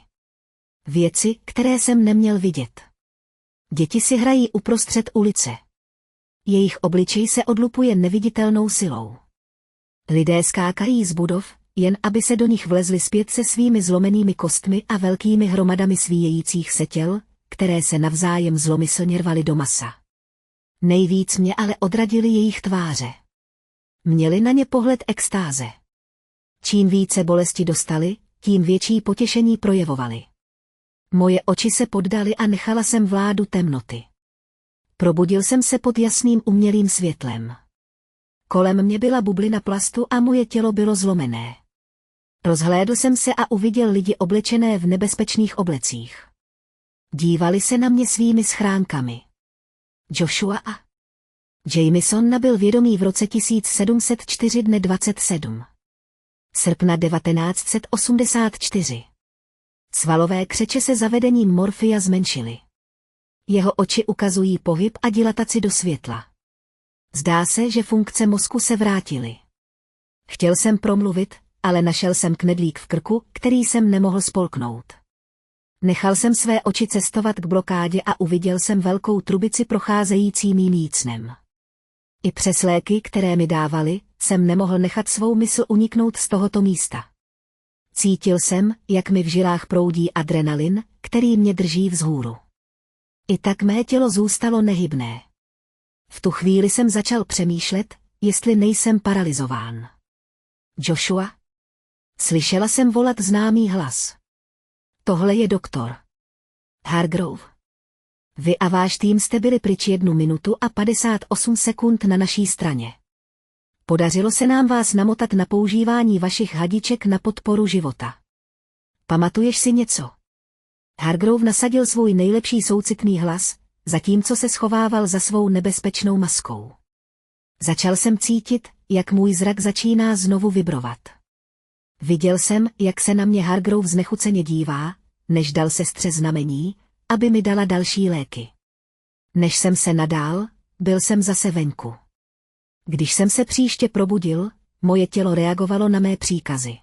Věci, které jsem neměl vidět. Děti si hrají uprostřed ulice. Jejich obličej se odlupuje neviditelnou silou. Lidé skákají z budov, jen aby se do nich vlezli zpět se svými zlomenými kostmi a velkými hromadami svíjejících se těl, které se navzájem zlomyslně rvaly do masa. Nejvíc mě ale odradily jejich tváře. Měli na ně pohled extáze. Čím více bolesti dostali, tím větší potěšení projevovali. Moje oči se poddaly a nechala jsem vládu temnoty. Probudil jsem se pod jasným umělým světlem. Kolem mě byla bublina plastu a moje tělo bylo zlomené. Rozhlédl jsem se a uviděl lidi oblečené v nebezpečných oblecích. Dívali se na mě svými schránkami. Joshua a Jameson nabyl vědomí v roce 1704 dne 27. srpna 1984. Svalové křeče se zavedením morfia zmenšily. Jeho oči ukazují pohyb a dilataci do světla. Zdá se, že funkce mozku se vrátily. Chtěl jsem promluvit, ale našel jsem knedlík v krku, který jsem nemohl spolknout. Nechal jsem své oči cestovat k blokádě a uviděl jsem velkou trubici procházející mým jícnem. I přes léky, které mi dávali, jsem nemohl nechat svou mysl uniknout z tohoto místa. Cítil jsem, jak mi v žilách proudí adrenalin, který mě drží vzhůru. I tak mé tělo zůstalo nehybné. V tu chvíli jsem začal přemýšlet, jestli nejsem paralyzován. Joshua? Slyšela jsem volat známý hlas. Tohle je doktor Hargrove. Vy a váš tým jste byli pryč 1 minutu a 58 sekund na naší straně. Podařilo se nám vás namotat na používání vašich hadiček na podporu života. Pamatuješ si něco? Hargrove nasadil svůj nejlepší soucitný hlas, zatímco se schovával za svou nebezpečnou maskou. Začal jsem cítit, jak můj zrak začíná znovu vibrovat. Viděl jsem, jak se na mě Hargrove znechuceně dívá, než dal sestře znamení, aby mi dala další léky. Než jsem se nadál, byl jsem zase venku. Když jsem se příště probudil, moje tělo reagovalo na mé příkazy.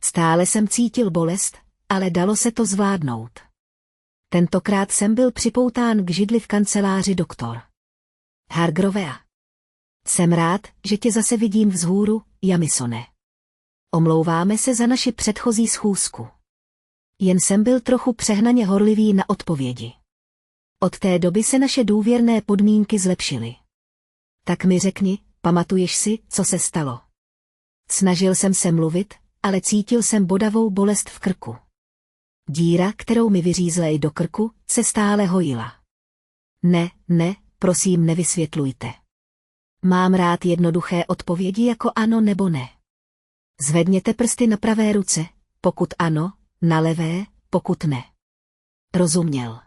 Stále jsem cítil bolest, ale dalo se to zvládnout. Tentokrát jsem byl připoután k židli v kanceláři doktor Hargrove. Jsem rád, že tě zase vidím vzhůru, Jamisone. Omlouváme se za naši předchozí schůzku. Jen jsem byl trochu přehnaně horlivý na odpovědi. Od té doby se naše důvěrné podmínky zlepšily. Tak mi řekni, pamatuješ si, co se stalo? Snažil jsem se mluvit, ale cítil jsem bodavou bolest v krku. Díra, kterou mi vyřízli do krku, se stále hojila. Ne, prosím nevysvětlujte. Mám rád jednoduché odpovědi jako ano nebo ne. Zvedněte prsty na pravé ruce, pokud ano, na levé, pokud ne. Rozuměl.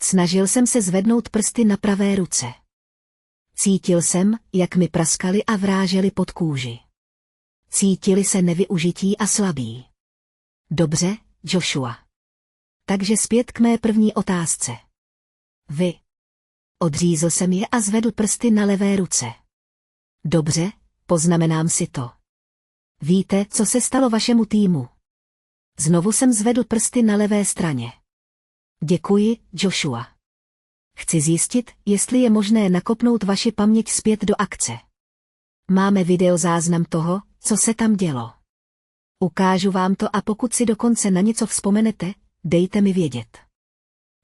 Snažil jsem se zvednout prsty na pravé ruce. Cítil jsem, jak mi praskali a vráželi pod kůži. Cítili se nevyužití a slabí. Dobře, Joshua. Takže zpět k mé první otázce. Vy. Odřízl jsem je a zvedl prsty na levé ruce. Dobře, poznamenám si to. Víte, co se stalo vašemu týmu? Znovu jsem zvedl prsty na levé straně. Děkuji, Joshua. Chci zjistit, jestli je možné nakopnout vaši paměť zpět do akce. Máme videozáznam toho, co se tam dělo. Ukážu vám to a pokud si dokonce na něco vzpomenete, dejte mi vědět.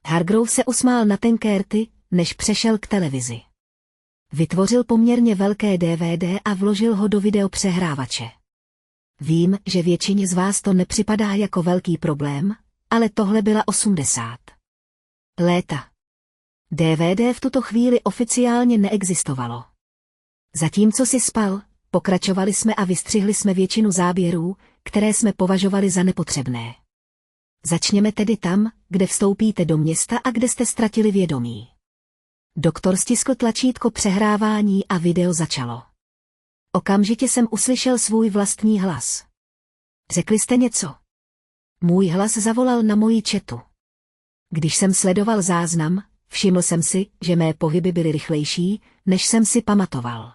Hargrove se usmál na tenké rty, než přešel k televizi. Vytvořil poměrně velké DVD a vložil ho do videopřehrávače. Vím, že většině z vás to nepřipadá jako velký problém, ale tohle byla 80. léta. DVD v tuto chvíli oficiálně neexistovalo. Zatímco si spal, pokračovali jsme a vystřihli jsme většinu záběrů, které jsme považovali za nepotřebné. Začněme tedy tam, kde vstoupíte do města a kde jste ztratili vědomí. Doktor stiskl tlačítko přehrávání a video začalo. Okamžitě jsem uslyšel svůj vlastní hlas. Řekli jste něco? Můj hlas zavolal na moji četu. Když jsem sledoval záznam, všiml jsem si, že mé pohyby byly rychlejší, než jsem si pamatoval.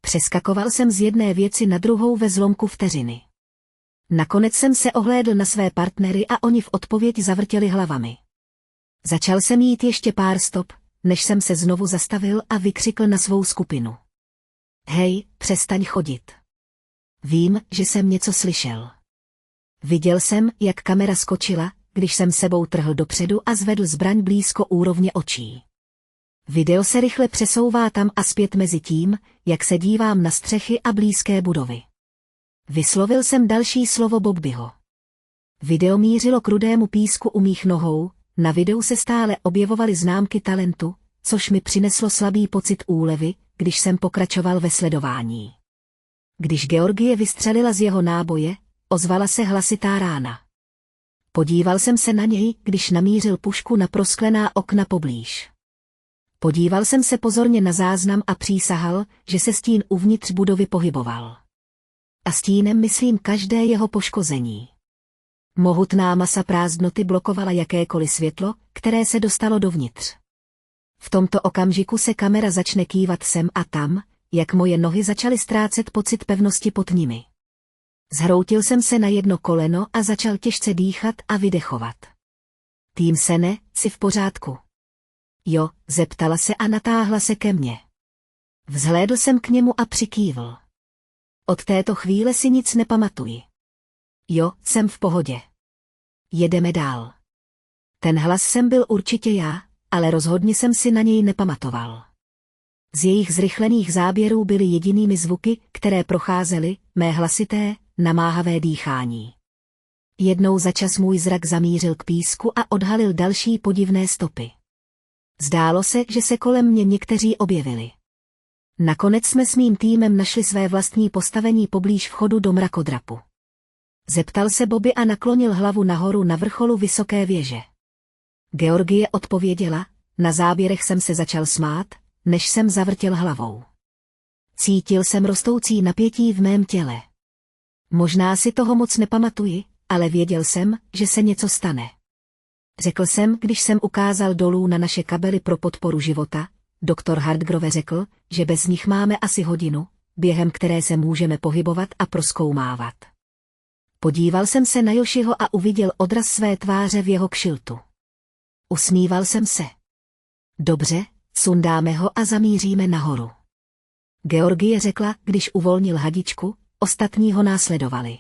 Přeskakoval jsem z jedné věci na druhou ve zlomku vteřiny. Nakonec jsem se ohlédl na své partnery a oni v odpověď zavrtěli hlavami. Začal jsem jít ještě pár stop, než jsem se znovu zastavil a vykřikl na svou skupinu. Hej, přestaň chodit. Vím, že jsem něco slyšel. Viděl jsem, jak kamera skočila, když jsem sebou trhl dopředu a zvedl zbraň blízko úrovně očí. Video se rychle přesouvá tam a zpět mezi tím, jak se dívám na střechy a blízké budovy. Vyslovil jsem další slovo Bobbyho. Video mířilo k rudému písku u mých nohou, na videu se stále objevovaly známky talentu, což mi přineslo slabý pocit úlevy, když jsem pokračoval ve sledování. Když Georgie vystřelila z jeho náboje, ozvala se hlasitá rána. Podíval jsem se na něj, když namířil pušku na prosklená okna poblíž. Podíval jsem se pozorně na záznam a přísahal, že se stín uvnitř budovy pohyboval. A stínem myslím každé jeho poškození. Mohutná masa prázdnoty blokovala jakékoliv světlo, které se dostalo dovnitř. V tomto okamžiku se kamera začne kývat sem a tam, jak moje nohy začaly ztrácet pocit pevnosti pod nimi. Zhroutil jsem se na jedno koleno a začal těžce dýchat a vydechovat. Tým Sene, jsi v pořádku? Jo, zeptala se a natáhla se ke mně. Vzhlédl jsem k němu a přikývl. Od této chvíle si nic nepamatuji. Jo, jsem v pohodě. Jedeme dál. Ten hlas jsem byl určitě já, ale rozhodně jsem si na něj nepamatoval. Z jejich zrychlených záběrů byly jedinými zvuky, které procházely, mé hlasité, namáhavé dýchání. Jednou za čas můj zrak zamířil k písku a odhalil další podivné stopy. Zdálo se, že se kolem mě někteří objevili. Nakonec jsme s mým týmem našli své vlastní postavení poblíž vchodu do mrakodrapu. Zeptal se Bobby a naklonil hlavu nahoru na vrcholu vysoké věže. Georgie odpověděla, na záběrech jsem se začal smát, než jsem zavrtěl hlavou. Cítil jsem rostoucí napětí v mém těle. Možná si toho moc nepamatuji, ale věděl jsem, že se něco stane. Řekl jsem, když jsem ukázal dolů na naše kabely pro podporu života, doktor Hardgrove řekl, že bez nich máme asi hodinu, během které se můžeme pohybovat a prozkoumávat. Podíval jsem se na Joshiho a uviděl odraz své tváře v jeho kšiltu. Usmíval jsem se. Dobře, sundáme ho a zamíříme nahoru. Georgie řekla, když uvolnil hadičku, ostatní ho následovali.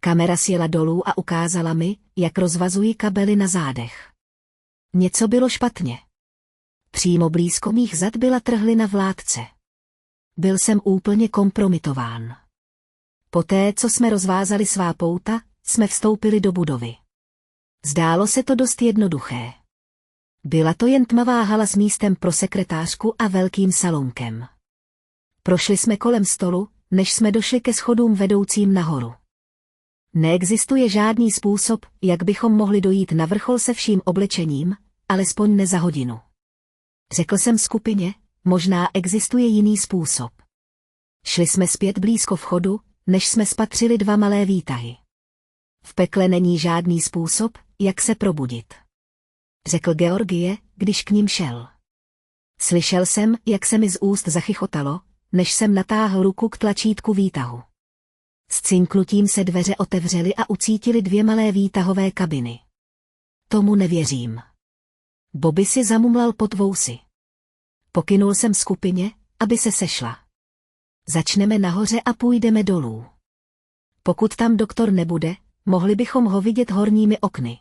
Kamera sjela dolů a ukázala mi, jak rozvazují kabely na zádech. Něco bylo špatně. Přímo blízko mých zad byla trhlina v látce. Byl jsem úplně kompromitován. Poté, co jsme rozvázali svá pouta, jsme vstoupili do budovy. Zdálo se to dost jednoduché. Byla to jen tmavá hala s místem pro sekretářku a velkým salonkem. Prošli jsme kolem stolu, než jsme došli ke schodům vedoucím nahoru. Neexistuje žádný způsob, jak bychom mohli dojít na vrchol se vším oblečením, alespoň ne za hodinu. Řekl jsem skupině, možná existuje jiný způsob. Šli jsme zpět blízko vchodu, než jsme spatřili dva malé výtahy. V pekle není žádný způsob, jak se probudit. Řekl Georgie, když k ním šel. Slyšel jsem, jak se mi z úst zachychotalo, než jsem natáhl ruku k tlačítku výtahu. S cinknutím se dveře otevřely a ucítili dvě malé výtahové kabiny. Tomu nevěřím. Bobby si zamumlal pod vousy. Pokynul jsem skupině, aby se sešla. Začneme nahoře a půjdeme dolů. Pokud tam doktor nebude, mohli bychom ho vidět horními okny.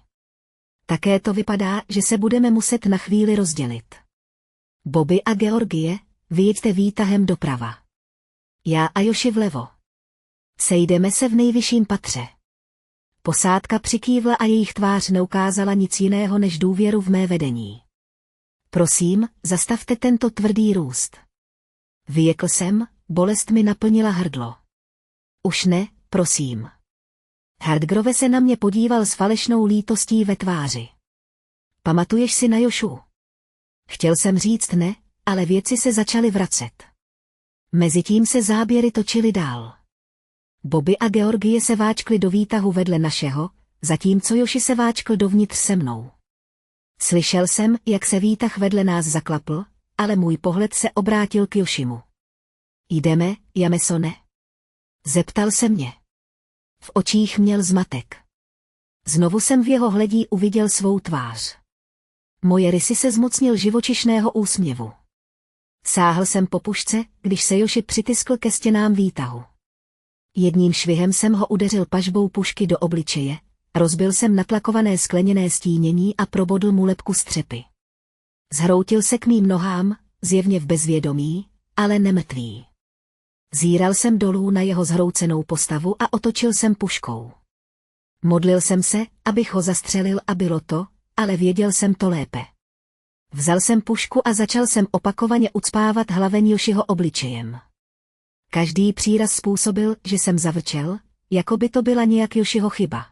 Také to vypadá, že se budeme muset na chvíli rozdělit. Bobby a Georgie, vyjeďte výtahem doprava. Já a Joshi vlevo. Sejdeme se v nejvyšším patře. Posádka přikývla a jejich tvář neukázala nic jiného než důvěru v mé vedení. Prosím, zastavte tento tvrdý růst. Vyjekl jsem, bolest mi naplnila hrdlo. Už ne, prosím. Hardgrove se na mě podíval s falešnou lítostí ve tváři. Pamatuješ si na Joshu? Chtěl jsem říct ne, ale věci se začaly vracet. Mezitím se záběry točily dál. Bobby a Georgie se váčkli do výtahu vedle našeho, zatímco Joshi se váčkl dovnitř se mnou. Slyšel jsem, jak se výtah vedle nás zaklapl, ale můj pohled se obrátil k Joshimu. Jdeme, Jamesone? Zeptal se mě. V očích měl zmatek. Znovu jsem v jeho hledí uviděl svou tvář. Moje rysy se zmocnil živočišného úsměvu. Sáhl jsem po pušce, když se Joshi přitiskl ke stěnám výtahu. Jedním švihem jsem ho udeřil pažbou pušky do obličeje, rozbil jsem natlakované skleněné stínění a probodl mu lebku střepy. Zhroutil se k mým nohám, zjevně v bezvědomí, ale nemrtvý. Zíral jsem dolů na jeho zhroucenou postavu a otočil jsem puškou. Modlil jsem se, abych ho zastřelil a bylo to, ale věděl jsem to lépe. Vzal jsem pušku a začal jsem opakovaně ucpávat hlaveň Joshiho obličejem. Každý příraz způsobil, že jsem zavrčel, jako by to byla nějak Joshiho chyba.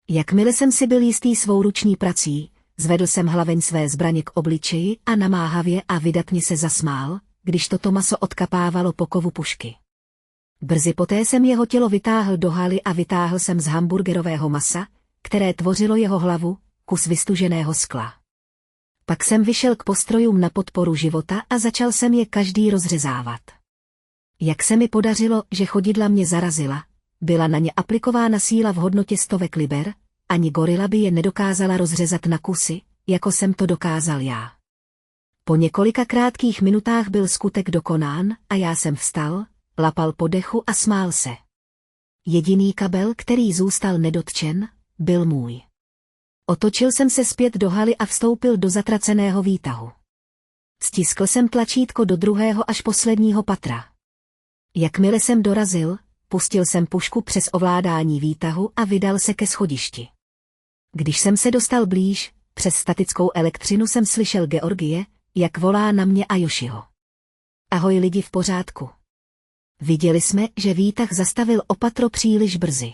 Jakmile jsem si byl jistý svou ruční prací, zvedl jsem hlaveň své zbraně k obličeji a namáhavě a vydatně se zasmál, když toto maso odkapávalo po kovu pušky. Brzy poté jsem jeho tělo vytáhl do haly a vytáhl jsem z hamburgerového masa, které tvořilo jeho hlavu, kus vystuženého skla. Pak jsem vyšel k postrojům na podporu života a začal jsem je každý rozřezávat. Jak se mi podařilo, že chodidla mě zarazila, byla na ně aplikována síla v hodnotě stovek liber, ani gorila by je nedokázala rozřezat na kusy, jako jsem to dokázal já. Po několika krátkých minutách byl skutek dokonán a já jsem vstal, lapal po dechu a smál se. Jediný kabel, který zůstal nedotčen, byl můj. Otočil jsem se zpět do haly a vstoupil do zatraceného výtahu. Stiskl jsem tlačítko do druhého až posledního patra. Jakmile jsem dorazil, pustil jsem pušku přes ovládání výtahu a vydal se ke schodišti. Když jsem se dostal blíž, přes statickou elektřinu jsem slyšel Georgie, jak volá na mě a Joshiho. Ahoj lidi, v pořádku. Viděli jsme, že výtah zastavil o patro příliš brzy.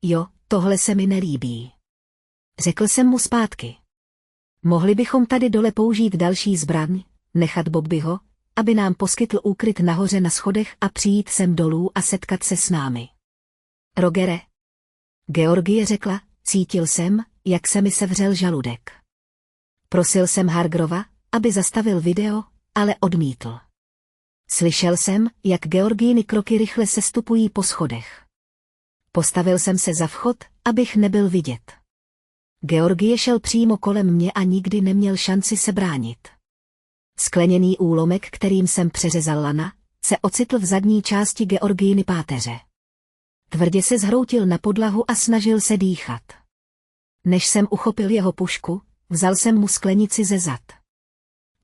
Jo, tohle se mi nelíbí. Řekl jsem mu zpátky. Mohli bychom tady dole použít další zbraň, nechat Bobbyho, aby nám poskytl úkryt nahoře na schodech a přijít sem dolů a setkat se s námi. Rogere. Georgie řekla, cítil jsem, jak se mi sevřel žaludek. Prosil jsem Hargrova, aby zastavil video, ale odmítl. Slyšel jsem, jak Georginy kroky rychle sestupují po schodech. Postavil jsem se za vchod, abych nebyl vidět. Georgie šel přímo kolem mě a nikdy neměl šanci se bránit. Skleněný úlomek, kterým jsem přeřezal lana, se ocitl v zadní části Georginy páteře. Tvrdě se zhroutil na podlahu a snažil se dýchat. Než jsem uchopil jeho pušku, vzal jsem mu sklenici ze zad.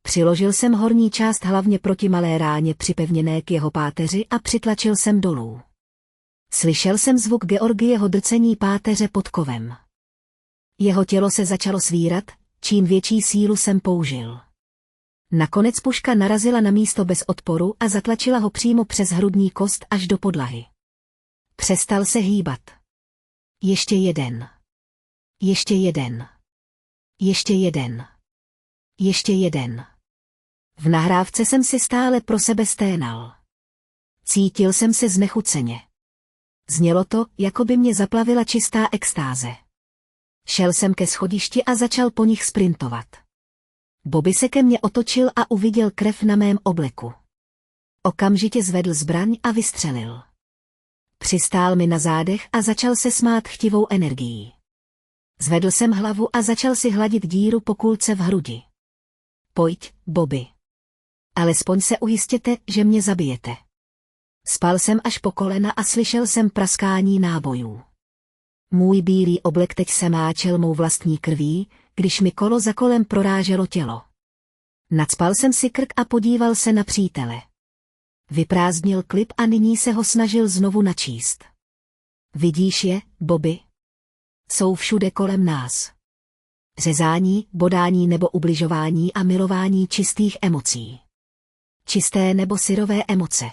Přiložil jsem horní část hlavně proti malé ráně připevněné k jeho páteři a přitlačil jsem dolů. Slyšel jsem zvuk Georgieho drcení páteře pod kovem. Jeho tělo se začalo svírat, čím větší sílu jsem použil. Nakonec puška narazila na místo bez odporu a zatlačila ho přímo přes hrudní kost až do podlahy. Přestal se hýbat. Ještě jeden. Ještě jeden. Ještě jeden. Ještě jeden. V nahrávce jsem si stále pro sebe sténal. Cítil jsem se znechuceně. Znělo to, jako by mě zaplavila čistá extáze. Šel jsem ke schodišti a začal po nich sprintovat. Bobby se ke mně otočil a uviděl krev na mém obleku. Okamžitě zvedl zbraň a vystřelil. Přistál mi na zádech a začal se smát chtivou energií. Zvedl jsem hlavu a začal si hladit díru po kulce v hrudi. Pojď, Bobby. Alespoň se ujistěte, že mě zabijete. Spal jsem až po kolena a slyšel jsem praskání nábojů. Můj bílý oblek teď se máčel mou vlastní krví, když mi kolo za kolem proráželo tělo. Nacpal jsem si krk a podíval se na přítele. Vyprázdnil klip a nyní se ho snažil znovu načíst. Vidíš je, Bobby? Jsou všude kolem nás. Řezání, bodání nebo ubližování a milování čistých emocí. Čisté nebo syrové emoce.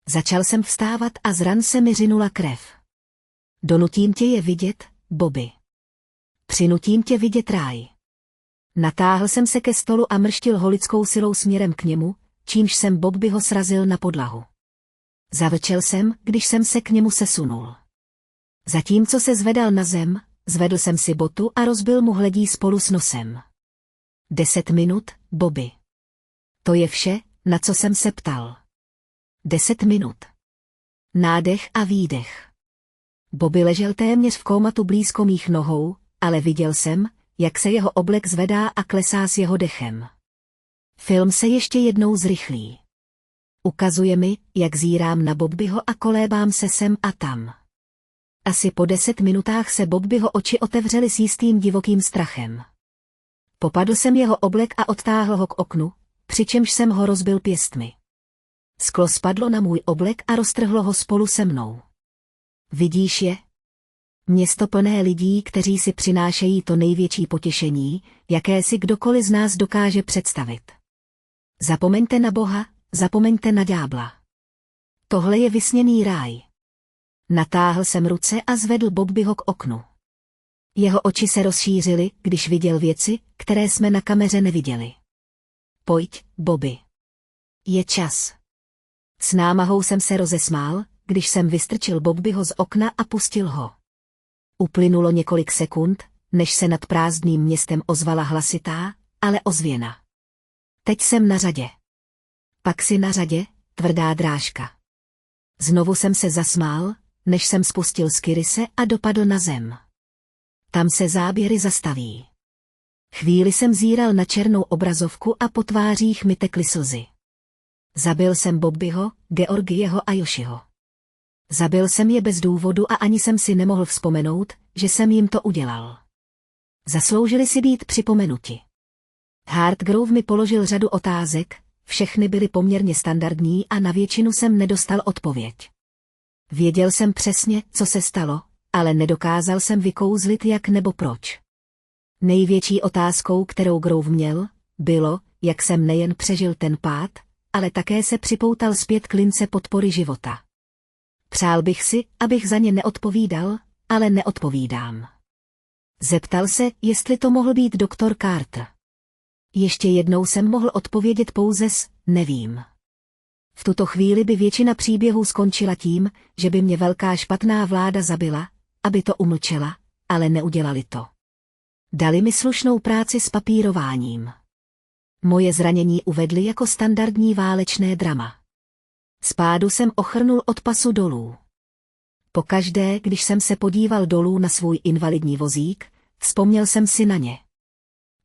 Začal jsem vstávat a z ran se mi řinula krev. Donutím tě je vidět, Bobby. Přinutím tě vidět ráj. Natáhl jsem se ke stolu a mrštil holickou silou směrem k němu, čímž jsem Bobbyho srazil na podlahu. Zavrčel jsem, když jsem se k němu sesunul. Zatímco se zvedal na zem, zvedl jsem si botu a rozbil mu hledí spolu s nosem. 10 minut, Bobby. To je vše, na co jsem se ptal. 10 minut. Nádech a výdech. Bobby ležel téměř v kómatu blízko mých nohou, ale viděl jsem, jak se jeho oblek zvedá a klesá s jeho dechem. Film se ještě jednou zrychlí. Ukazuje mi, jak zírám na Bobbyho a kolébám se sem a tam. Asi po 10 minutách se Bobbyho oči otevřely s jistým divokým strachem. Popadl jsem jeho oblek a odtáhl ho k oknu, přičemž jsem ho rozbil pěstmi. Sklo spadlo na můj oblek a roztrhlo ho spolu se mnou. Vidíš je? Město plné lidí, kteří si přinášejí to největší potěšení, jaké si kdokoliv z nás dokáže představit. Zapomeňte na Boha, zapomeňte na ďábla. Tohle je vysněný ráj. Natáhl jsem ruce a zvedl Bobbyho k oknu. Jeho oči se rozšířily, když viděl věci, které jsme na kameře neviděli. Pojď, Bobby. Je čas. S námahou jsem se rozesmál, když jsem vystrčil Bobbyho z okna a pustil ho. Uplynulo několik sekund, než se nad prázdným městem ozvala hlasitá, ale ozvěna. Teď jsem na řadě. Pak si na řadě, tvrdá drážka. Znovu jsem se zasmál, než jsem spustil skyrise a dopadl na zem. Tam se záběry zastaví. Chvíli jsem zíral na černou obrazovku a po tvářích mi tekly slzy. Zabil jsem Bobbyho, Georgieho a Joshiho. Zabil jsem je bez důvodu a ani jsem si nemohl vzpomenout, že jsem jim to udělal. Zasloužili si být připomenuti. Hartgrove mi položil řadu otázek, všechny byly poměrně standardní a na většinu jsem nedostal odpověď. Věděl jsem přesně, co se stalo, ale nedokázal jsem vykouzlit jak nebo proč. Největší otázkou, kterou Grove měl, bylo, jak jsem nejen přežil ten pád, ale také se připoutal zpět k lince podpory života. Přál bych si, abych za ně neodpovídal, ale neodpovídám. Zeptal se, jestli to mohl být doktor Carter. Ještě jednou jsem mohl odpovědět pouze s nevím. V tuto chvíli by většina příběhů skončila tím, že by mě velká špatná vláda zabila, aby to umlčela, ale neudělali to. Dali mi slušnou práci s papírováním. Moje zranění uvedli jako standardní válečné drama. Z pádu jsem ochrnul od pasu dolů. Pokaždé, když jsem se podíval dolů na svůj invalidní vozík, vzpomněl jsem si na ně.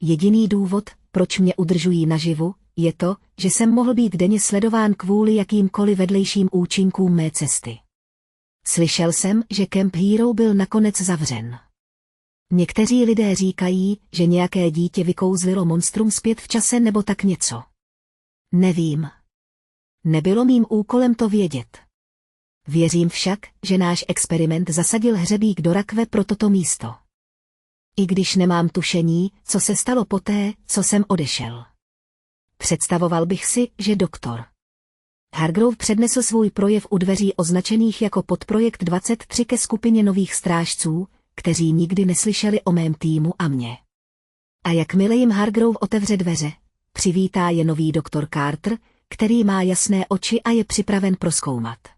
Jediný důvod, proč mě udržují naživu, je to, že jsem mohl být denně sledován kvůli jakýmkoliv vedlejším účinkům mé cesty. Slyšel jsem, že Camp Hero byl nakonec zavřen. Někteří lidé říkají, že nějaké dítě vykouzlilo monstrum zpět v čase nebo tak něco. Nevím. Nebylo mým úkolem to vědět. Věřím však, že náš experiment zasadil hřebík do rakve pro toto místo. I když nemám tušení, co se stalo poté, co jsem odešel. Představoval bych si, že doktor Hargrove přednesl svůj projev u dveří označených jako podprojekt 23 ke skupině nových strážců, kteří nikdy neslyšeli o mém týmu a mě. A jakmile jim Hargrove otevře dveře, přivítá je nový doktor Carter, který má jasné oči a je připraven prozkoumat.